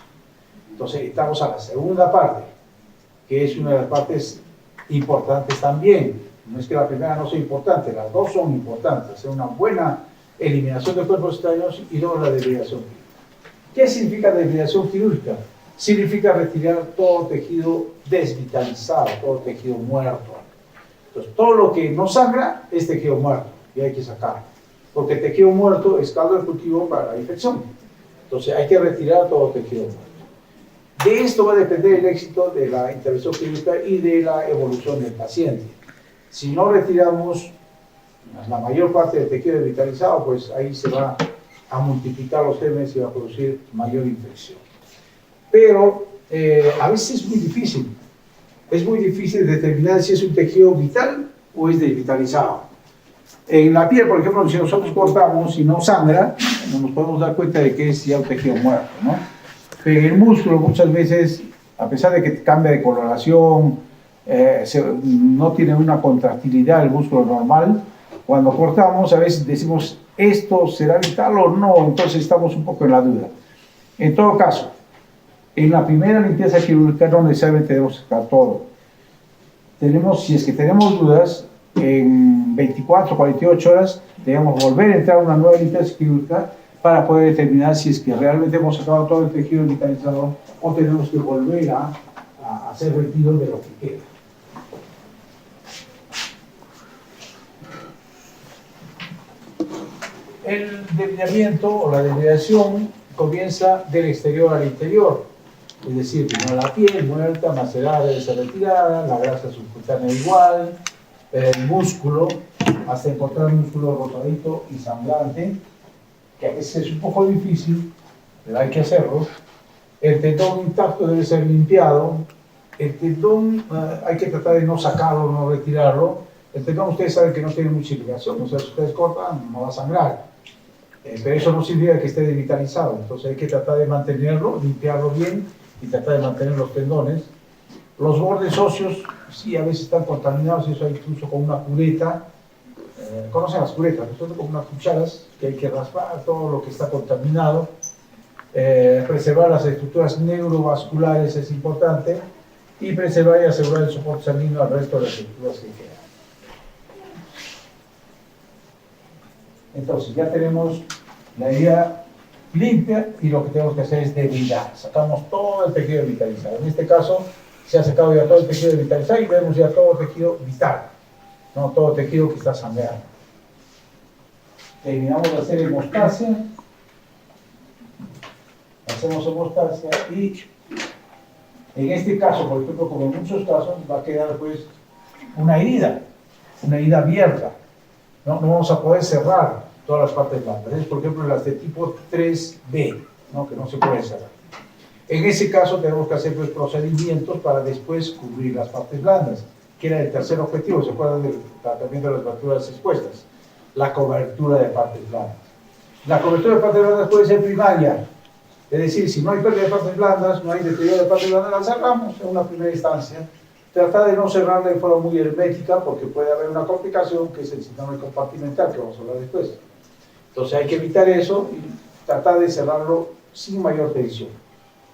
Entonces estamos a la segunda parte, que es una de las partes importantes también. No es que la primera no sea importante, las dos son importantes. Hacer una buena eliminación de cuerpos extraños y luego la desviación quirúrgica. ¿Qué significa desviación quirúrgica? Significa retirar todo tejido desvitalizado, todo tejido muerto. Entonces, todo lo que no sangra es tejido muerto y hay que sacarlo. Porque el tejido muerto es caldo de cultivo para la infección. Entonces, hay que retirar todo tejido muerto. De esto va a depender el éxito de la intervención quirúrgica y de la evolución del paciente. Si no retiramos la mayor parte del tejido desvitalizado, pues ahí se va a multiplicar los gérmenes y va a producir mayor infección. Pero a veces es muy difícil. Es muy difícil determinar si es un tejido vital o es desvitalizado. En la piel, por ejemplo, si nosotros cortamos y no sangra, no nos podemos dar cuenta de que es ya un tejido muerto, ¿no? Pero en el músculo muchas veces, a pesar de que cambia de coloración, no tiene una contractilidad el músculo normal, cuando cortamos a veces decimos, ¿esto será vital o no? Entonces estamos un poco en la duda. En todo caso, en la primera limpieza quirúrgica no necesariamente debemos sacar todo. Si es que tenemos dudas, en 24 o 48 horas debemos volver a entrar a una nueva limpieza quirúrgica para poder determinar si es que realmente hemos sacado todo el tejido vitalizado o tenemos que volver a hacer retiro de lo que queda. El desviamiento o la desviación comienza del exterior al interior. Es decir, primero la piel muerta, macerada, debe ser retirada, la grasa subcutánea igual, el músculo, hasta encontrar un músculo rosadito y sangrante, que a veces es un poco difícil, pero hay que hacerlo. El tendón intacto debe ser limpiado, el tendón hay que tratar de no sacarlo, no retirarlo. El tendón ustedes saben que no tiene mucha irrigación, o sea, si ustedes cortan no va a sangrar. Pero eso no significa que esté desvitalizado, entonces hay que tratar de mantenerlo, limpiarlo bien y tratar de mantener los tendones. Los bordes óseos, sí, a veces están contaminados, eso incluso con una cureta. ¿Conocen las curetas? Nosotros con unas cucharas que hay que raspar todo lo que está contaminado. Preservar las estructuras neurovasculares es importante y preservar y asegurar el soporte sanguíneo al resto de las estructuras que quedan. Entonces ya tenemos la herida limpia y lo que tenemos que hacer es debilitar. Sacamos todo el tejido vitalizado. En este caso se ha sacado ya todo el tejido vitalizado y vemos ya todo el tejido vital, ¿no? Todo el tejido que está sangrando. Terminamos de hacer hemostasia. Hacemos hemostasia y en este caso, por ejemplo, como en muchos casos, va a quedar pues una herida abierta. No vamos a poder cerrar todas las partes blandas. Es, por ejemplo, las de tipo 3B, ¿no? Que no se pueden cerrar. En ese caso tenemos que hacer pues, procedimientos para después cubrir las partes blandas, que era el tercer objetivo, ¿se acuerdan del tratamiento de las fracturas expuestas? La cobertura de partes blandas. La cobertura de partes blandas puede ser primaria, es decir, si no hay pérdida de partes blandas, no hay deterioro de partes blandas, la cerramos en una primera instancia. Trata de no cerrarla de forma muy hermética porque puede haber una complicación que es el síndrome compartimental, que vamos a hablar después. Entonces hay que evitar eso y tratar de cerrarlo sin mayor tensión.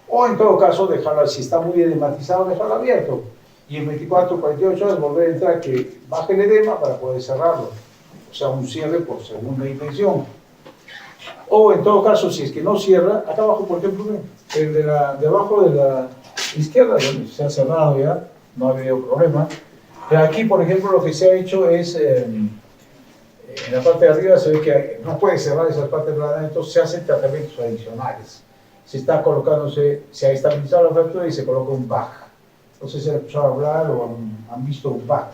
O en todo caso, dejarlo, si está muy edematizado, dejarlo abierto. Y en 24 o 48 horas volver a entrar, que baje el edema para poder cerrarlo. O sea, un cierre por segunda intención. O en todo caso, si es que no cierra, acá abajo, por ejemplo, el de abajo de la izquierda, donde se ha cerrado ya, no ha habido problema. Pero aquí, por ejemplo, lo que se ha hecho es, en la parte de arriba se ve que no puede cerrar esas partes blandas, entonces se hacen tratamientos adicionales. Se está colocándose, se ha estabilizado la fractura y se coloca un BAC. Entonces se ha empezado a hablar o han visto un BAC,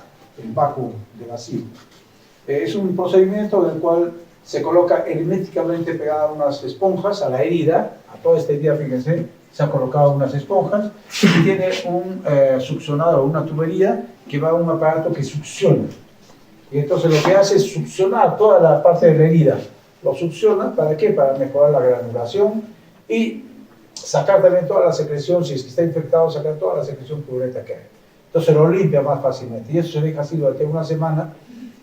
el vacuum de vacío. Es un procedimiento en el cual se coloca herméticamente pegadas unas esponjas a la herida, a toda esta herida, fíjense, se han colocado unas esponjas y tiene un succionador, una tubería que va a un aparato que succiona. Y entonces lo que hace es succionar toda la parte de la herida. Lo succiona, ¿para qué? Para mejorar la granulación y sacar también toda la secreción, si es que está infectado, sacar toda la secreción purulenta que hay. Entonces lo limpia más fácilmente. Y eso se deja así durante una semana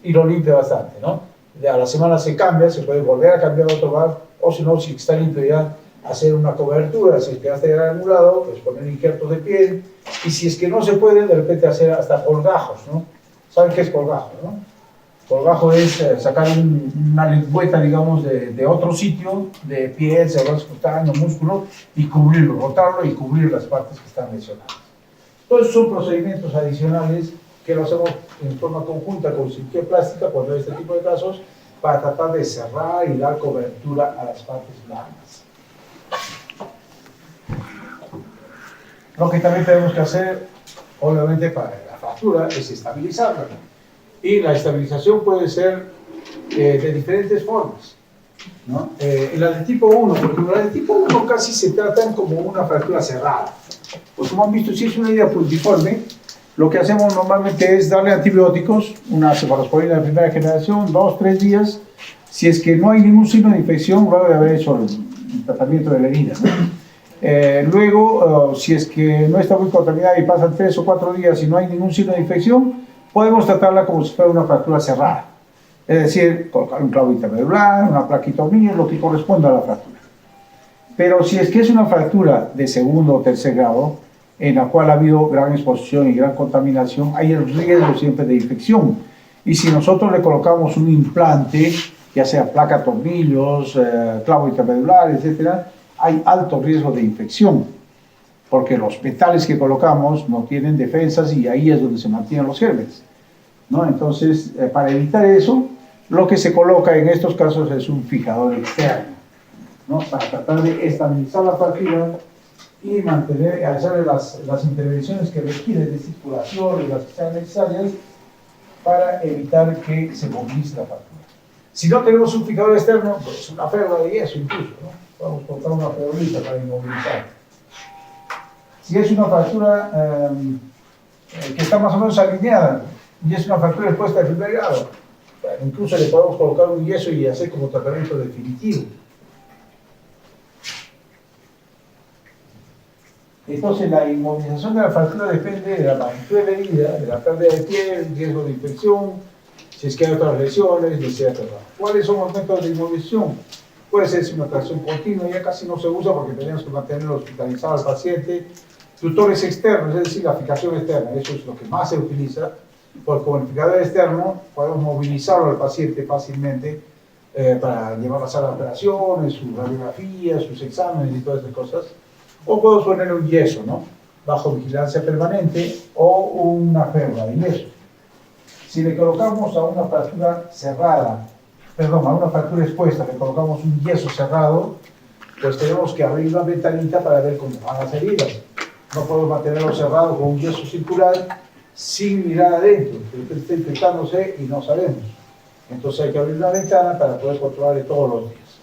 y lo limpia bastante, ¿no? A la semana se cambia, se puede volver a cambiar otro bar, o si no, si está limpio ya, hacer una cobertura, si es que ya está granulado, pues poner injertos de piel, y si es que no se puede, de repente hacer hasta colgajos, ¿no? ¿Saben qué es colgajo, no? Colgajo es sacar una lengüeta, digamos, de otro sitio, de piel, células cutáneas, músculo, y cubrirlo, rotarlo y cubrir las partes que están lesionadas. Entonces son procedimientos adicionales que lo hacemos en forma conjunta con cirugía plástica cuando hay este tipo de casos, para tratar de cerrar y dar cobertura a las partes blandas. Lo que también tenemos que hacer, obviamente, para la fractura es estabilizarla. Y la estabilización puede ser de diferentes formas, ¿no? La de tipo 1, por ejemplo, la de tipo 1 casi se tratan como una fractura cerrada. Pues como han visto, si es una herida puntiforme, lo que hacemos normalmente es darle antibióticos, una cefalosporina de primera generación, 2-3 días, si es que no hay ningún signo de infección luego de haber hecho el tratamiento de la herida, ¿no? Luego, si es que no está muy contaminada y pasan 3 o 4 días y no hay ningún signo de infección, podemos tratarla como si fuera una fractura cerrada. Es decir, colocar un clavo intermedular, una plaquitomía, lo que corresponda a la fractura. Pero si es que es una fractura de segundo o tercer grado, en la cual ha habido gran exposición y gran contaminación, hay el riesgo siempre de infección. Y si nosotros le colocamos un implante, ya sea placa, tornillos, clavo intermedular, etc., hay alto riesgo de infección, porque los metales que colocamos no tienen defensas y ahí es donde se mantienen los gérmenes, ¿no? Entonces, para evitar eso, lo que se coloca en estos casos es un fijador externo, ¿no? Para tratar de estabilizar la fractura y mantener, hacer las intervenciones que requieren de circulación y las que sean necesarias para evitar que se movilice la fractura. Si no tenemos un fijador externo, pues una férula de yeso incluso, ¿no? Vamos a colocar una ferulita para inmovilizar. Si es una fractura que está más o menos alineada y es una fractura expuesta de primer grado, incluso le podemos colocar un yeso y hacer como tratamiento definitivo. Entonces la inmovilización de la fractura depende de la magnitud de la herida, de la pérdida de piel, riesgo de infección, si es que hay otras lesiones, etc. ¿Cuáles son los métodos de inmovilización? Puede ser una tracción continua, ya casi no se usa porque tenemos que mantener hospitalizado al paciente. Tutores externos, es decir, la fijación externa, eso es lo que más se utiliza, porque con el fijador externo podemos movilizarlo al paciente fácilmente para llevar a sala de operaciones, sus radiografías, sus exámenes y todas esas cosas. O podemos ponerle un yeso, ¿no? Bajo vigilancia permanente, o una perla de yeso. Si le colocamos a una fractura cerrada, perdón, a una fractura expuesta, le colocamos un yeso cerrado, pues tenemos que abrir una ventanita para ver cómo van las heridas. No podemos mantenerlo cerrado con un yeso circular sin mirar adentro, porque está infectándose y no sabemos. Entonces hay que abrir una ventana para poder controlarle todos los días.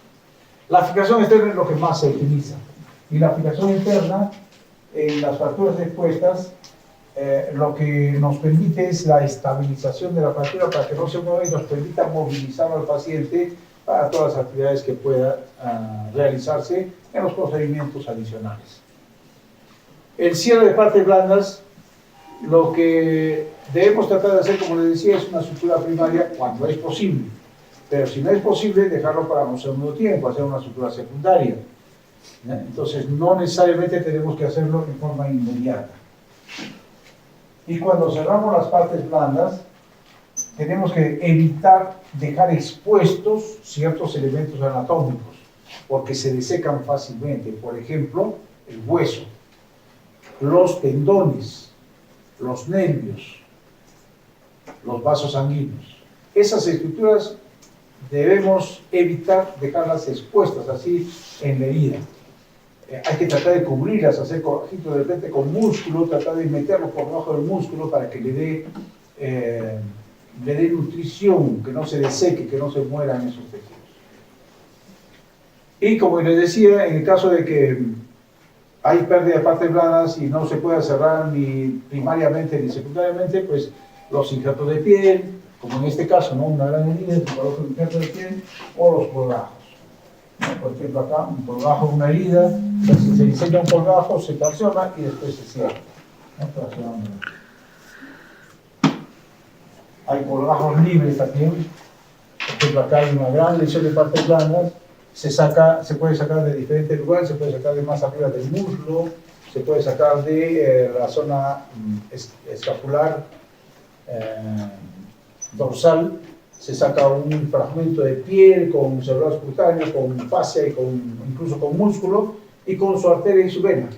La fijación externa es lo que más se utiliza. Y la fijación interna, en las fracturas expuestas, lo que nos permite es la estabilización de la fractura para que no se mueva y nos permita movilizar al paciente para todas las actividades que pueda realizarse en los procedimientos adicionales. El cierre de partes blandas, lo que debemos tratar de hacer, como les decía, es una sutura primaria cuando es posible, pero si no es posible, dejarlo para un segundo tiempo, hacer una sutura secundaria. Entonces, no necesariamente tenemos que hacerlo en forma inmediata. Y cuando cerramos las partes blandas, tenemos que evitar dejar expuestos ciertos elementos anatómicos, porque se desecan fácilmente. Por ejemplo, el hueso, los tendones, los nervios, los vasos sanguíneos. Esas estructuras debemos evitar dejarlas expuestas así en la herida. Hay que tratar de cubrirlas, hacer corajito de repente con músculo, tratar de meterlo por debajo del músculo para que le dé nutrición, que no se deseque, que no se mueran esos tejidos. Y como les decía, en el caso de que hay pérdida de partes blandas y no se puede cerrar ni primariamente ni secundariamente, pues los injertos de piel, como en este caso, ¿no? Una gran herida, se coloca un injerto de piel, o los colgajos. Por ejemplo, acá, un colgajo, una herida, entonces se diseña un colgajo, se tracciona y después se cierra. Hay colgajos libres también. Por ejemplo, acá hay una gran lesión de partes blandas, se puede sacar de diferentes lugares, se puede sacar de más arriba del muslo, se puede sacar de la zona escapular, dorsal, se saca un fragmento de piel con células cutáneas, con fascia y incluso con músculo y con su arteria y su vena.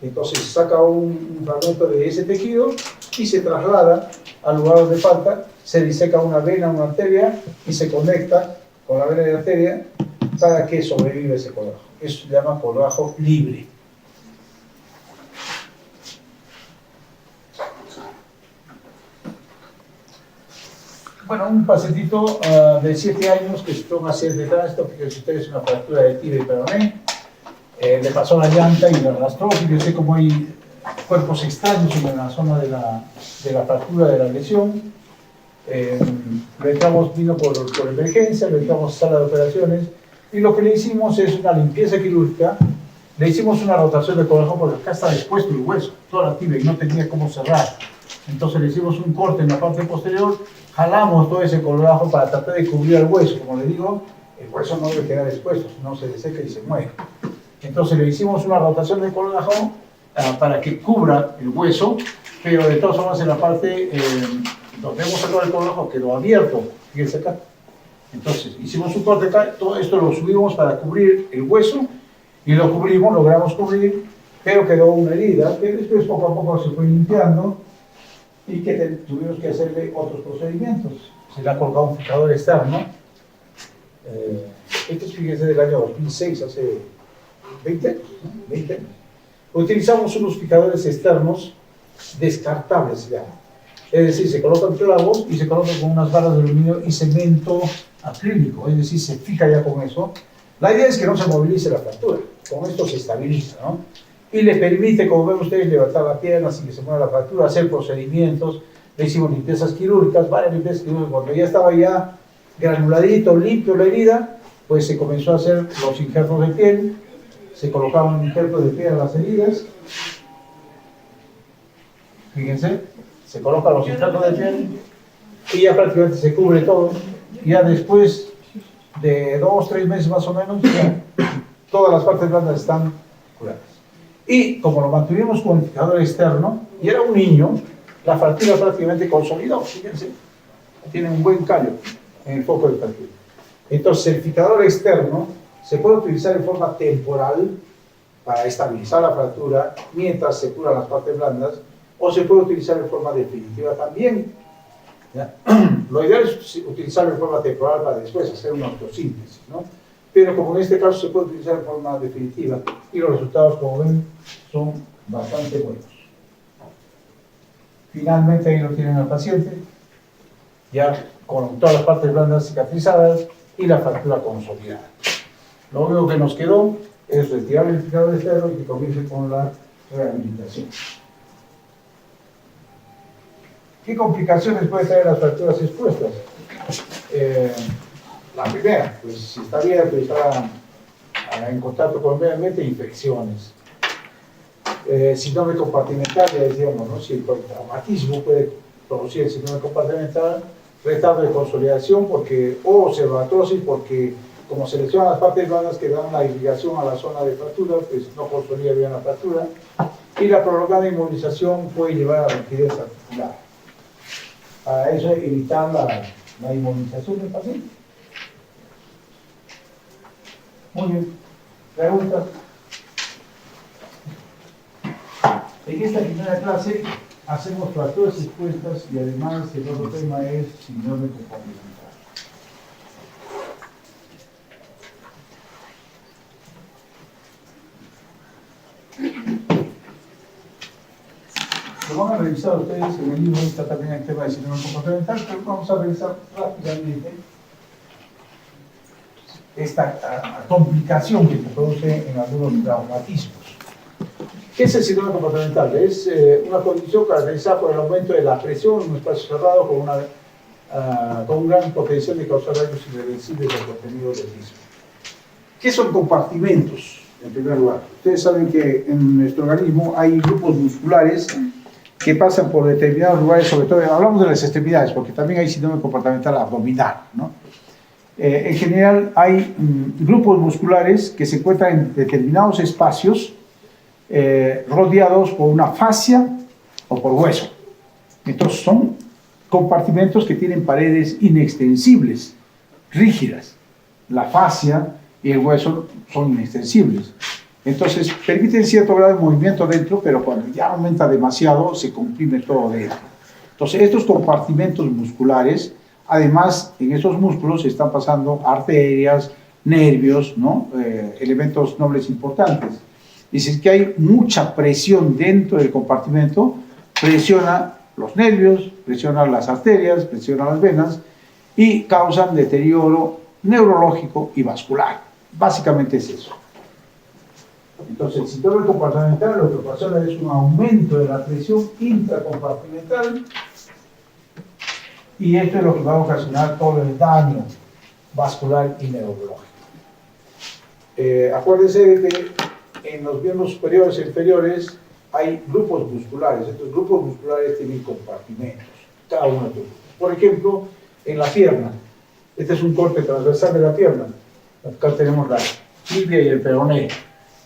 Entonces se saca un fragmento de ese tejido y se traslada al lugar donde falta, se diseca una vena, una arteria y se conecta con la vena y la arteria para que sobreviva ese colgajo. Eso se llama colgajo libre. Bueno, un pacientito de 7 años que se toma accidente de tránsito, fíjense ustedes, una fractura de tibia y peroné, le pasó la llanta y la arrastró. Fíjense cómo hay cuerpos extraños en la zona de la fractura de la lesión. Lo entramos, vino por emergencia, lo entramos a sala de operaciones y lo que le hicimos es una limpieza quirúrgica. Le hicimos una rotación de colgajo porque acá estaba expuesto el hueso, toda la tibia, y no tenía cómo cerrar. Entonces le hicimos un corte en la parte posterior, jalamos todo ese colgajo para tratar de cubrir el hueso. Como le digo, el hueso no debe quedar expuesto, si no se deseca y se muere. Entonces le hicimos una rotación de colgajo para que cubra el hueso, pero de todas formas en la parte donde hemos sacado el colgajo quedó abierto, fíjense acá. Entonces hicimos un corte acá, todo esto lo subimos para cubrir el hueso y lo cubrimos, logramos cubrir, pero quedó una herida que después poco a poco se fue limpiando y que tuvimos que hacerle otros procedimientos. Se le ha colocado un fijador externo. Este es, fíjense, del año 2006, hace 20 años, ¿no? 20 años. Utilizamos unos fijadores externos descartables ya. Es decir, se colocan clavos y se colocan con unas barras de aluminio y cemento acrílico, es decir, se fija ya con eso. La idea es que no se movilice la fractura, con esto se estabiliza, ¿no? Y le permite, como ven ustedes, levantar la pierna sin que se mueva la fractura, hacer procedimientos. Le hicimos limpiezas quirúrgicas, varias limpiezas quirúrgicas. Cuando ya estaba ya granuladito, limpio la herida, pues se comenzó a hacer los injertos de piel, se colocaban injertos de piel a las heridas. Fíjense, se colocan los injertos de piel y ya prácticamente se cubre todo. Y ya después de 2 o 3 meses más o menos, ya todas las partes blandas están curadas. Y como lo mantuvimos con el fijador externo, y era un niño, la fractura prácticamente consolidó, fíjense, tiene un buen callo en el foco de fractura. Entonces, el fijador externo se puede utilizar en forma temporal para estabilizar la fractura mientras se curan las partes blandas, o se puede utilizar en forma definitiva también. ¿Ya? Lo ideal es utilizarlo en forma temporal para después hacer una autosíntesis, ¿no? Pero como en este caso se puede utilizar en forma definitiva y los resultados, como ven, son bastante buenos. Finalmente ahí lo tienen al paciente, ya con todas las partes blandas cicatrizadas y la fractura consolidada. Lo único que nos quedó es retirar el fijador externo y que comience con la rehabilitación. ¿Qué complicaciones puede traer las fracturas expuestas? La primera, pues si está abierto y está en contacto con el medio ambiente, infecciones. Síndrome compartimental, ya decíamos, ¿no? Si el traumatismo puede producir el síndrome compartimental, retardo de consolidación o observatosis, porque como se lesionan las partes blandas que dan la irrigación a la zona de fractura, pues no consolida bien la fractura, y la prolongada inmovilización puede llevar a rigidez articular. Para eso evitar la inmovilización del paciente. Muy bien. ¿Preguntas? En esta primera clase hacemos fracturas expuestas y además el otro tema es síndrome compartimental. Lo van a revisar ustedes en el libro, está también el tema de síndrome compartimental, pero vamos a revisar rápidamente esta complicación que se produce en algunos traumatismos. ¿Qué es el síndrome compartimental? Es una condición caracterizada por el aumento de la presión en un espacio cerrado con un gran potencial de causar daños irreversibles al contenido del mismo. ¿Qué son compartimentos? En primer lugar, ustedes saben que en nuestro organismo hay grupos musculares que pasan por determinados lugares, sobre todo, hablamos de las extremidades, porque también hay síndrome compartimental abdominal, ¿no? En general hay grupos musculares que se encuentran en determinados espacios rodeados por una fascia o por hueso. Entonces son compartimentos que tienen paredes inextensibles, rígidas. La fascia y el hueso son inextensibles. Entonces permiten cierto grado de movimiento dentro, pero cuando ya aumenta demasiado se comprime todo dentro. Entonces estos compartimentos musculares, además en estos músculos se están pasando arterias, nervios, ¿no? Elementos nobles importantes. Dice que hay mucha presión dentro del compartimento, presiona los nervios, presiona las arterias, presiona las venas y causan deterioro neurológico y vascular. Básicamente es eso. Entonces, el síndrome compartimental lo que ocasiona es un aumento de la presión intracompartimental y esto es lo que va a ocasionar todo el daño vascular y neurológico. Acuérdense de que en los miembros superiores e inferiores hay grupos musculares. Estos grupos musculares tienen compartimentos, cada uno de ellos. Por ejemplo, en la pierna, este es un corte transversal de la pierna. Acá tenemos la tibia y el peroné.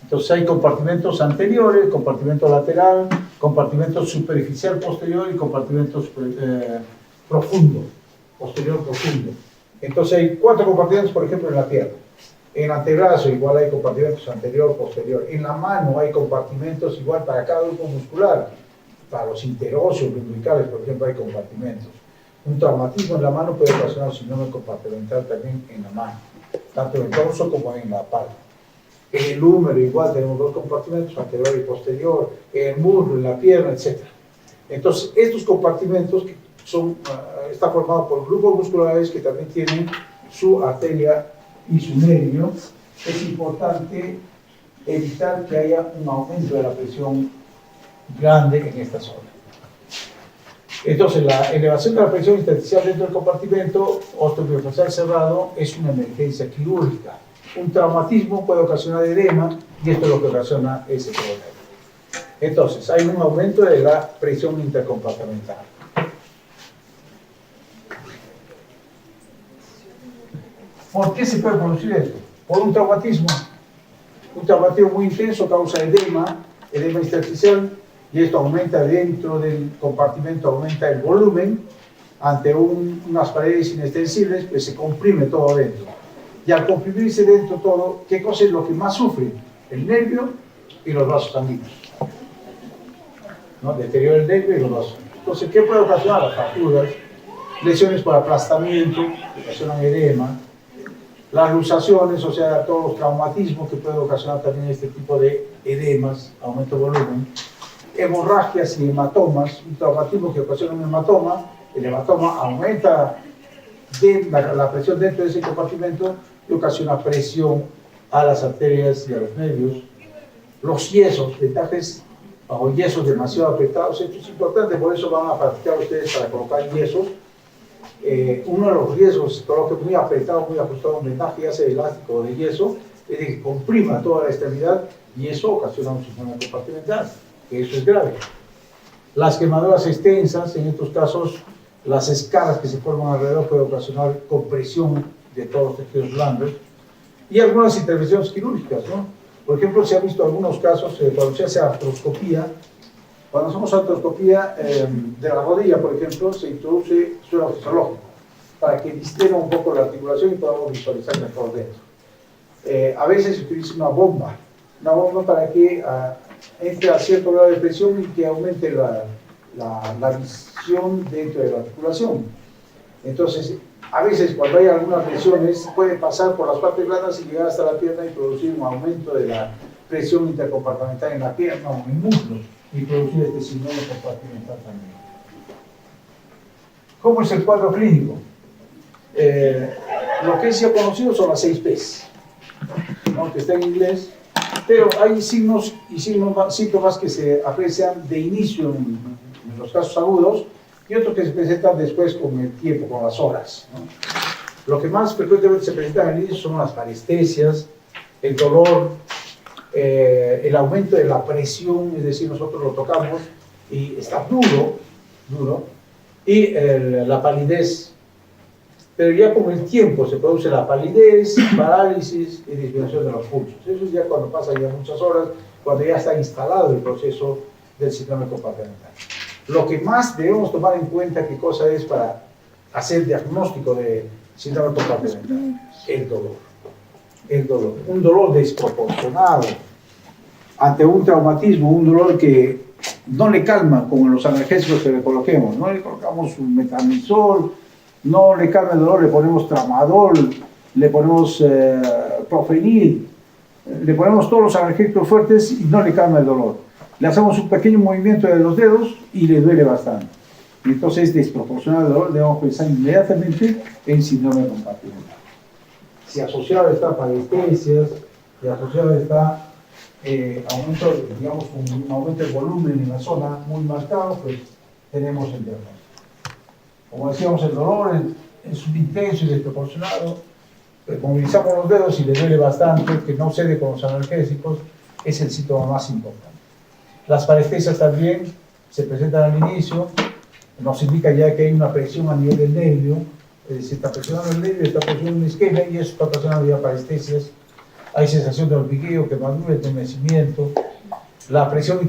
Entonces hay compartimentos anteriores, compartimento lateral, compartimento superficial posterior y compartimento profundo, posterior profundo. Entonces hay 4 compartimentos, por ejemplo, en la pierna. En el antebrazo igual hay compartimentos anterior, posterior. En la mano hay compartimentos igual para cada grupo muscular. Para los interóseos, lumbricales, por ejemplo, hay compartimentos. Un traumatismo en la mano puede ocasionar síndrome compartimental también en la mano, tanto en el torso como en la palma. En el húmero igual tenemos 2 compartimentos, anterior y posterior, en el muslo, en la pierna, etc. Entonces, estos compartimentos que están formados por grupos musculares que también tienen su arteria y su nervio, es importante evitar que haya un aumento de la presión grande en esta zona. Entonces, la elevación de la presión intersticial dentro del compartimento osteomiofacial cerrado es una emergencia quirúrgica. Un traumatismo puede ocasionar edema y esto es lo que ocasiona ese problema. Entonces, hay un aumento de la presión intercompartimental. ¿Por qué se puede producir esto? Por un traumatismo. Un traumatismo muy intenso causa edema intersticial, y esto aumenta dentro del compartimento, aumenta el volumen. Ante unas paredes inextensibles, pues se comprime todo dentro. Y al comprimirse dentro todo, ¿qué cosa es lo que más sufre? El nervio y los vasos sanguíneos, ¿no? Deterioro del nervio y los vasos. Entonces, ¿qué puede ocasionar? Las fracturas, lesiones por aplastamiento, que ocasionan edema, las luxaciones, o sea, todos los traumatismos que pueden ocasionar también este tipo de edemas, aumento de volumen, hemorragias y hematomas, un traumatismo que ocasiona un hematoma, el hematoma aumenta la presión dentro de ese compartimento y ocasiona presión a las arterias y a los nervios. Los yesos, ventajas bajo yesos demasiado apretados, esto es importante, por eso van a practicar ustedes para colocar yesos. Uno de los riesgos, si coloque muy apretado, muy ajustado un vendaje, ya sea elástico o de yeso, es de que comprima toda la extremidad y eso ocasiona un sistema compartimental, que eso es grave. Las quemaduras extensas, en estos casos, las escaras que se forman alrededor pueden ocasionar compresión de todos los tejidos blandos y algunas intervenciones quirúrgicas, ¿no? Por ejemplo, se ha visto algunos casos cuando se hace artroscopía. Cuando hacemos artroscopía de la rodilla, por ejemplo, se introduce suelo fisiológico para que distenda un poco la articulación y podamos visualizar mejor dentro. A veces se utiliza una bomba para que entre a cierto grado de presión y que aumente la visión dentro de la articulación. Entonces, a veces cuando hay algunas lesiones, puede pasar por las partes blandas y llegar hasta la pierna y producir un aumento de la presión intercompartimental en la pierna o en el muslo y producir este síndrome compartimental también. ¿Cómo es el cuadro clínico? Lo que es ya conocido son las 6 P's, ¿no? Que está en inglés, pero hay signos y síntomas que se aprecian de inicio en los casos agudos y otros que se presentan después con el tiempo, con las horas, ¿no? Lo que más frecuentemente se presenta en el inicio son las parestesias, el dolor, el aumento de la presión, es decir, nosotros lo tocamos y está duro, y la palidez. Pero ya con el tiempo se produce la palidez, parálisis y disminución de los pulsos. Eso es ya cuando pasan ya muchas horas, cuando ya está instalado el proceso del síndrome compartimental. Lo que más debemos tomar en cuenta, qué cosa es para hacer diagnóstico de síndrome compartimental, el dolor. Un dolor desproporcionado ante un traumatismo, un dolor que no le calma como los analgésicos que le coloquemos. No le colocamos un metamizol, no le calma el dolor, le ponemos tramadol, le ponemos profenil, le ponemos todos los analgésicos fuertes y no le calma el dolor. Le hacemos un pequeño movimiento de los dedos y le duele bastante. Y entonces, desproporcionado el dolor, debemos pensar inmediatamente en síndrome compartimental. Si asociado está parestesias, si asociado está aumento, digamos, un aumento de volumen en la zona muy marcado, pues tenemos el diagnóstico. Como decíamos, el dolor es intenso y desproporcionado, movilizamos los dedos y le duele bastante, que no cede con los analgésicos, es el síntoma más importante. Las parestesias también se presentan al inicio, nos indica ya que hay una presión a nivel del nervio, es decir, está presionando el nervio, está presionando la esquina y eso está ocasionando ya parestesias. Hay sensación de hormigueo, quemadura, entumecimiento, la presión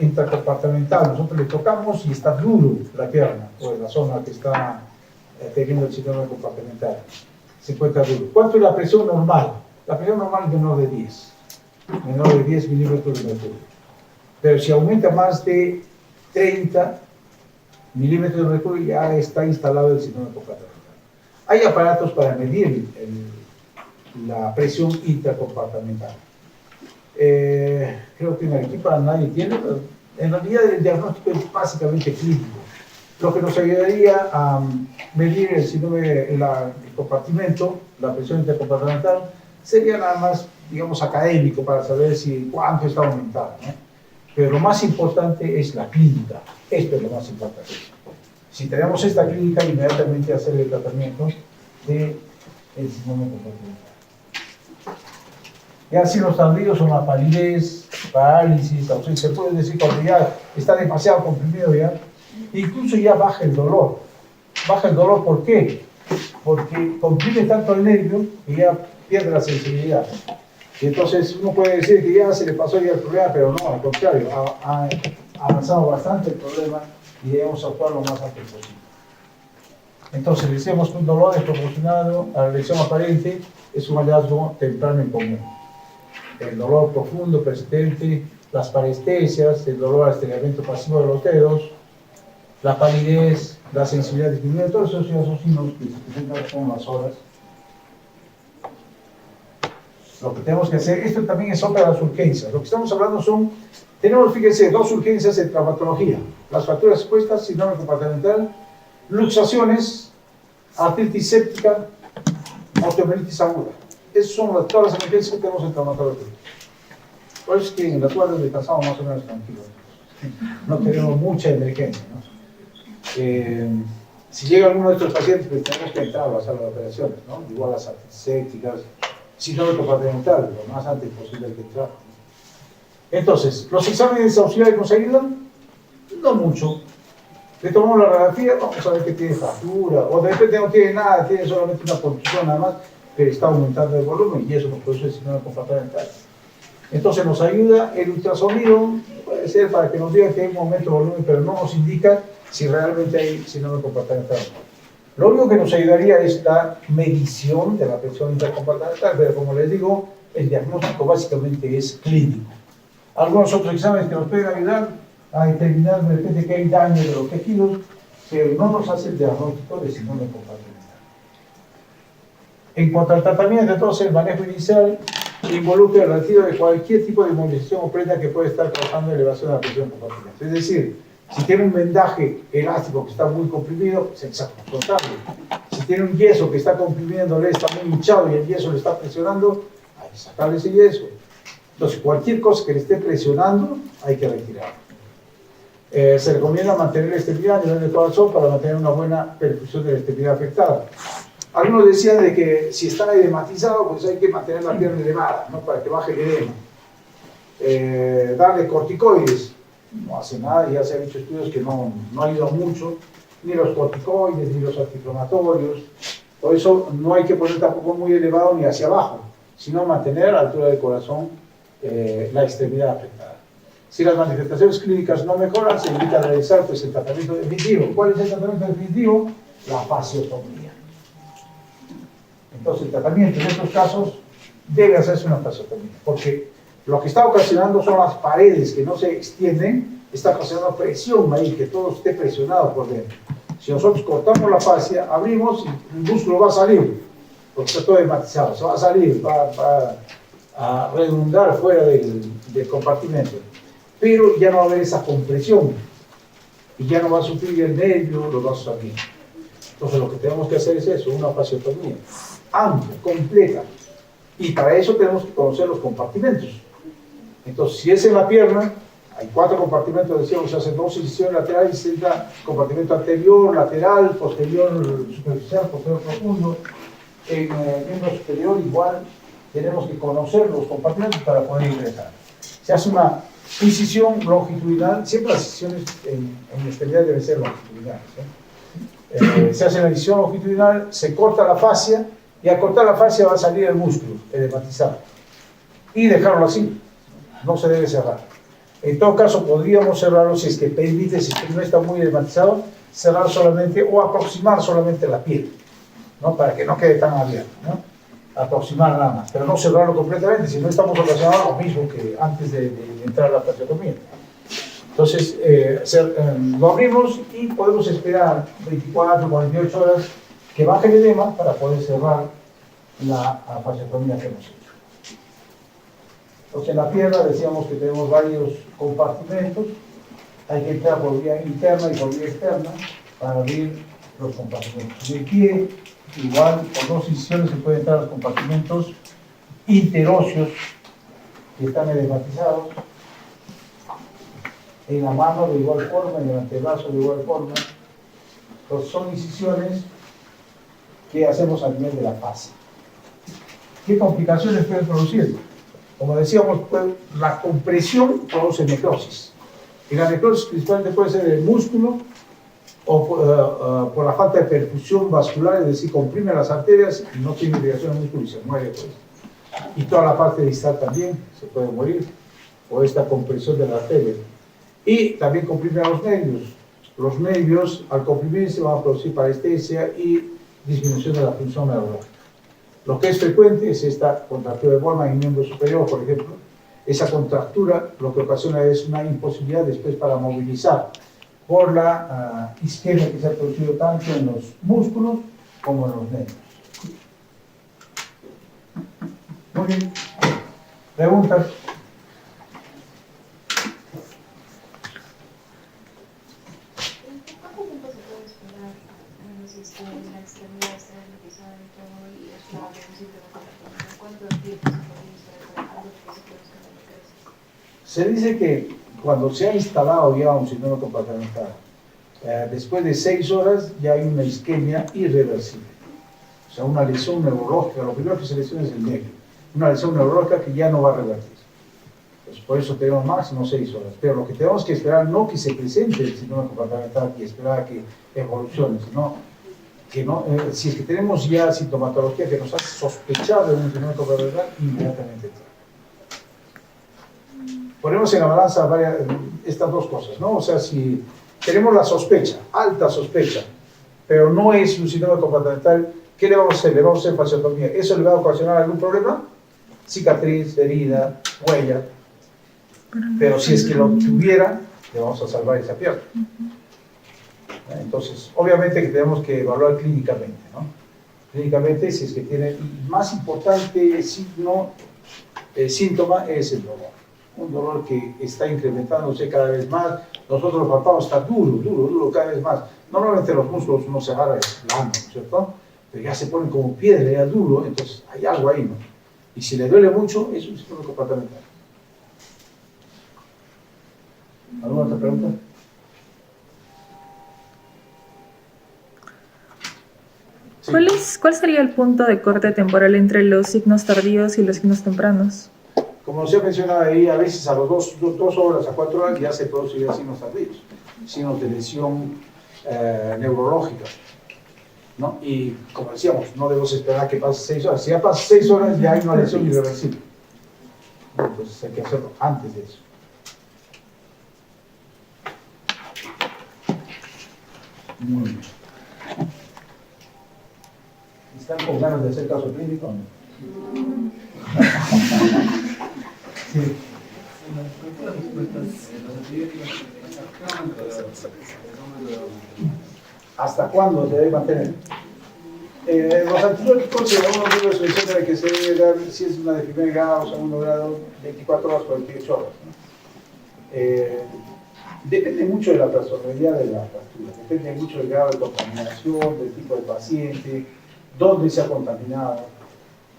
intercompartimental, nosotros le tocamos y está duro la pierna o la zona que está teniendo el síndrome compartimental, se encuentra duro. ¿Cuánto es la presión normal? La presión normal es menor de 10 milímetros de mercurio. Pero si aumenta más de 30 milímetros de mercurio, ya está instalado el síndrome compartimental. Hay aparatos para medir la presión intercompartimental. Creo que en Arequipa nadie tiene, pero en realidad el diagnóstico es básicamente clínico. Lo que nos ayudaría a medir el síndrome, el compartimento, la presión intercompartimental, sería nada más, digamos, académico para saber si cuánto está aumentando, ¿no? Pero lo más importante es la clínica. Esto es lo más importante. Si tenemos esta clínica, inmediatamente hacer el tratamiento del síndrome compartimental. Ya si los tardíos son la palidez, parálisis, ausencia, se puede decir cuando ya está demasiado comprimido ya, incluso ya baja el dolor. Baja el dolor, ¿por qué? Porque comprime tanto el nervio que ya pierde la sensibilidad. Y entonces uno puede decir que ya se le pasó ya el problema, pero no, al contrario, ha avanzado bastante el problema y debemos actuar lo más antes posible. Entonces decimos que un dolor desproporcionado a la lesión aparente es un hallazgo temprano en común. El dolor profundo, persistente, las parestesias, el dolor al estiramiento pasivo de los dedos, la palidez, la sensibilidad disminuida, todos esos signos que se presentan con las horas. Lo que tenemos que hacer, esto también es otra de las urgencias. Lo que estamos hablando son, tenemos, fíjense, dos urgencias en traumatología: las fracturas expuestas, síndrome compartimental, luxaciones, artritis séptica, osteomielitis aguda. Esas son todas las emergencias que tenemos en traumatología. Por eso es que en las cuales descansamos más o menos tranquilos. No tenemos mucha emergencia, ¿no? Si llega alguno de estos pacientes, pues tenemos que entrar a la sala de operaciones, ¿no? Igual las artritis sépticas, síndrome compartimental, lo más antes posible hay que entrar. Entonces, ¿los exámenes auxiliares nos ayudan? No mucho. Le tomamos la radiografía, vamos a ver que tiene fractura, o de repente no tiene nada, tiene solamente una contusión nada más, pero está aumentando el volumen y eso nos produce el síndrome compartimental. Entonces nos ayuda el ultrasonido, puede ser para que nos diga que hay un aumento de volumen, pero no nos indica si realmente hay síndrome compartimental. Lo único que nos ayudaría es la medición de la presión intercompartimental, pero como les digo, el diagnóstico básicamente es clínico. Algunos otros exámenes que nos pueden ayudar a determinar de repente que hay daño de los tejidos, pero no nos hace el diagnóstico de síndrome compartimental. En cuanto al tratamiento, entonces, el manejo inicial involucra el retiro de cualquier tipo de movilización o prenda que puede estar causando elevación de la presión compartimental. Es decir, si tiene un vendaje elástico que está muy comprimido, se cortarlo. Si tiene un yeso que está comprimiéndole, está muy hinchado y el yeso le está presionando, hay que sacarle ese yeso. Entonces, cualquier cosa que le esté presionando, hay que retirarlo. Se recomienda mantener la estabilidad a nivel del corazón para mantener una buena perfusión de la estabilidad afectada. Algunos decían de que si está edematizado, pues hay que mantener la pierna elevada, ¿no? Para que baje el edema. Darle corticoides no hace nada, ya se han hecho estudios que no ayudan mucho, ni los corticoides, ni los antiinflamatorios. Por eso no hay que poner tampoco muy elevado ni hacia abajo, sino mantener a la altura del corazón la extremidad afectada. Si las manifestaciones clínicas no mejoran, se invita a realizar pues, el tratamiento definitivo. ¿Cuál es el tratamiento definitivo? La fasciotomía. Entonces, el tratamiento en estos casos debe hacerse una fasciotomía, porque lo que está ocasionando son las paredes que no se extienden, está ocasionando presión ahí, que todo esté presionado por dentro. Si nosotros cortamos la fascia, abrimos y el músculo va a salir, porque está todo hematizado, se va a salir, va a redundar fuera del compartimento. Pero ya no va a haber esa compresión y ya no va a sufrir el nervio, los vasos sanguíneos. Entonces lo que tenemos que hacer es eso, una fasciotomía amplia, completa, y para eso tenemos que conocer los compartimentos. Entonces si es en la pierna, hay 4 compartimentos, decíamos, se hacen 2 incisiones laterales, se entra compartimento anterior, lateral, posterior superficial, posterior profundo. En el miembro superior igual tenemos que conocer los compartimentos para poder ingresar. Se hace una incisión longitudinal, siempre las incisiones en la extremidad deben ser longitudinales. Se hace la incisión longitudinal, se corta la fascia y al cortar la fascia va a salir el músculo edematizado y dejarlo así, no se debe cerrar. En todo caso podríamos cerrarlo si es que permite, si no está muy edematizado, cerrar solamente o aproximar solamente la piel, ¿no? Para que no quede tan abierto, ¿no? Aproximar nada más, pero no cerrarlo completamente, si no estamos ocasionando lo mismo que antes de entrar a la fasciotomía. Entonces, lo abrimos y podemos esperar 24 o 48 horas que baje el edema para poder cerrar la fasciotomía que hemos hecho. Entonces, en la pierna decíamos que tenemos varios compartimentos, hay que entrar por vía interna y por vía externa para abrir los compartimentos. En el pie, igual, con 2 incisiones se puede entrar a los compartimentos interóseos que están edematizados. En la mano de igual forma, en el antebrazo de igual forma. Entonces son incisiones que hacemos a nivel de la fascia. ¿Qué complicaciones pueden producir? Como decíamos, la compresión produce necrosis. Y la necrosis principalmente puede ser del músculo o por la falta de perfusión vascular, es decir, comprime las arterias y no tiene irrigación al músculo y se muere. Pues. Y toda la parte distal también se puede morir por esta compresión de la arteria. Y también comprime a los nervios, los nervios al comprimirse van a producir parestesia y disminución de la función neurológica. Lo que es frecuente es esta contractura de Bolman en el miembro superior, por ejemplo. Esa contractura lo que ocasiona es una imposibilidad después para movilizar por la isquemia que se ha producido tanto en los músculos como en los nervios. Muy bien. ¿Preguntas? ¿Cuánto tiempo se puede esperar si la extremidad está ralentizada y todo y está reducido la temperatura? ¿Cuánto tiempo se puede esperar para algo que se produzca en la necrosis? Se dice que cuando se ha instalado ya un síndrome compartimental, después de 6 horas ya hay una isquemia irreversible. O sea, una lesión neurológica. Lo primero que se lesiona es el nervio. Una lesión neurológica que ya no va a revertir. Pues por eso tenemos máximo 6 horas. Pero lo que tenemos que esperar no que se presente el síndrome compartimental y esperar a que evolucione, sino que no, si es que tenemos ya sintomatología que nos hace sospechar de un síndrome compartimental, inmediatamente entra. Ponemos en la balanza estas dos cosas, ¿no? O sea, si tenemos la sospecha, alta sospecha, pero no es un síndrome compartimental, ¿qué le vamos a hacer? Le vamos a hacer fasciotomía. ¿Eso le va a ocasionar algún problema? Cicatriz, herida, huella. Pero si es que lo tuviera, le vamos a salvar esa pierna. Entonces, obviamente que tenemos que evaluar clínicamente, ¿no? Clínicamente, si es que tiene, más importante síntoma es el dolor. Un dolor que está incrementándose cada vez más. Nosotros los párpados está duro cada vez más. Normalmente los músculos uno se agarra es blando, ¿cierto? Pero ya se ponen como piedra, ya duro, entonces hay algo ahí, ¿no? Y si le duele mucho, es un síndrome compartimental. ¿Alguna otra pregunta? Sí. ¿Cuál sería el punto de corte temporal entre los signos tardíos y los signos tempranos? Como se ha mencionado ahí, a veces a las 2 horas, a 4 horas ya se producen signos tardíos, signos de lesión neurológica, ¿no? Y como decíamos, no debemos esperar que pase 6 horas. Si ya pasa 6 horas, ya hay una lesión irreversible. Entonces hay que hacerlo antes de eso. Muy bien. ¿Están con ganas de hacer caso clínico o no? Sí. ¿Hasta cuándo se debe mantener? Los antibióticos, según los libros se menciona que se debe dar, si es una de primer grado o segundo grado, 24 horas, 48 horas. ¿No? Depende mucho de la personalidad de la fractura, depende mucho del grado de contaminación, del tipo de paciente, dónde se ha contaminado,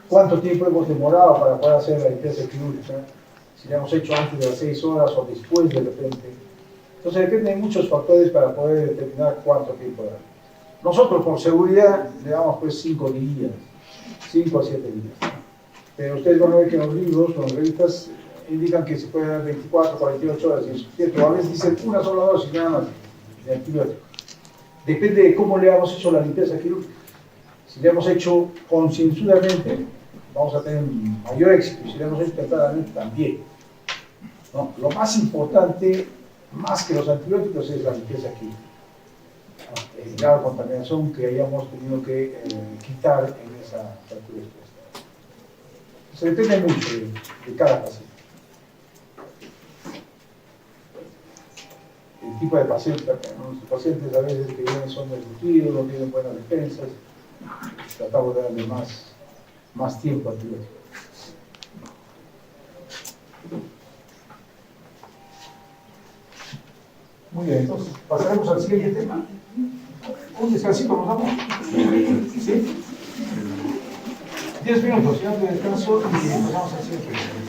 cuánto tiempo hemos demorado para poder hacer la limpieza quirúrgica, si la hemos hecho antes de las 6 horas o después de repente. Entonces depende de muchos factores para poder determinar cuánto tiempo dar. Nosotros por seguridad le damos pues 5 días, 5 a 7 días. Pero ustedes van a ver que en los libros, en las revistas, indican que se puede dar 24, 48 horas, y es cierto, a veces dicen una sola dosis nada más de antibiótico. Depende de cómo le hemos hecho la limpieza quirúrgica. Si le hemos hecho concienzudamente, vamos a tener mayor éxito. Si le hemos hecho tempranamente, también. ¿No? Lo más importante, más que los antibióticos, es la limpieza química. ¿No? El grado de contaminación que hayamos tenido que quitar en esa fractura expuesta. Se depende mucho de cada paciente. El tipo de paciente, ¿no? Los pacientes a veces que vienen son desnutridos, no tienen buenas defensas. Tratamos de darle más tiempo al antibiótico. Muy bien, entonces pasaremos al siguiente tema. Un descansito, ¿nos damos? ¿Sí? 10 minutos, ya de descanso y pasamos al siguiente.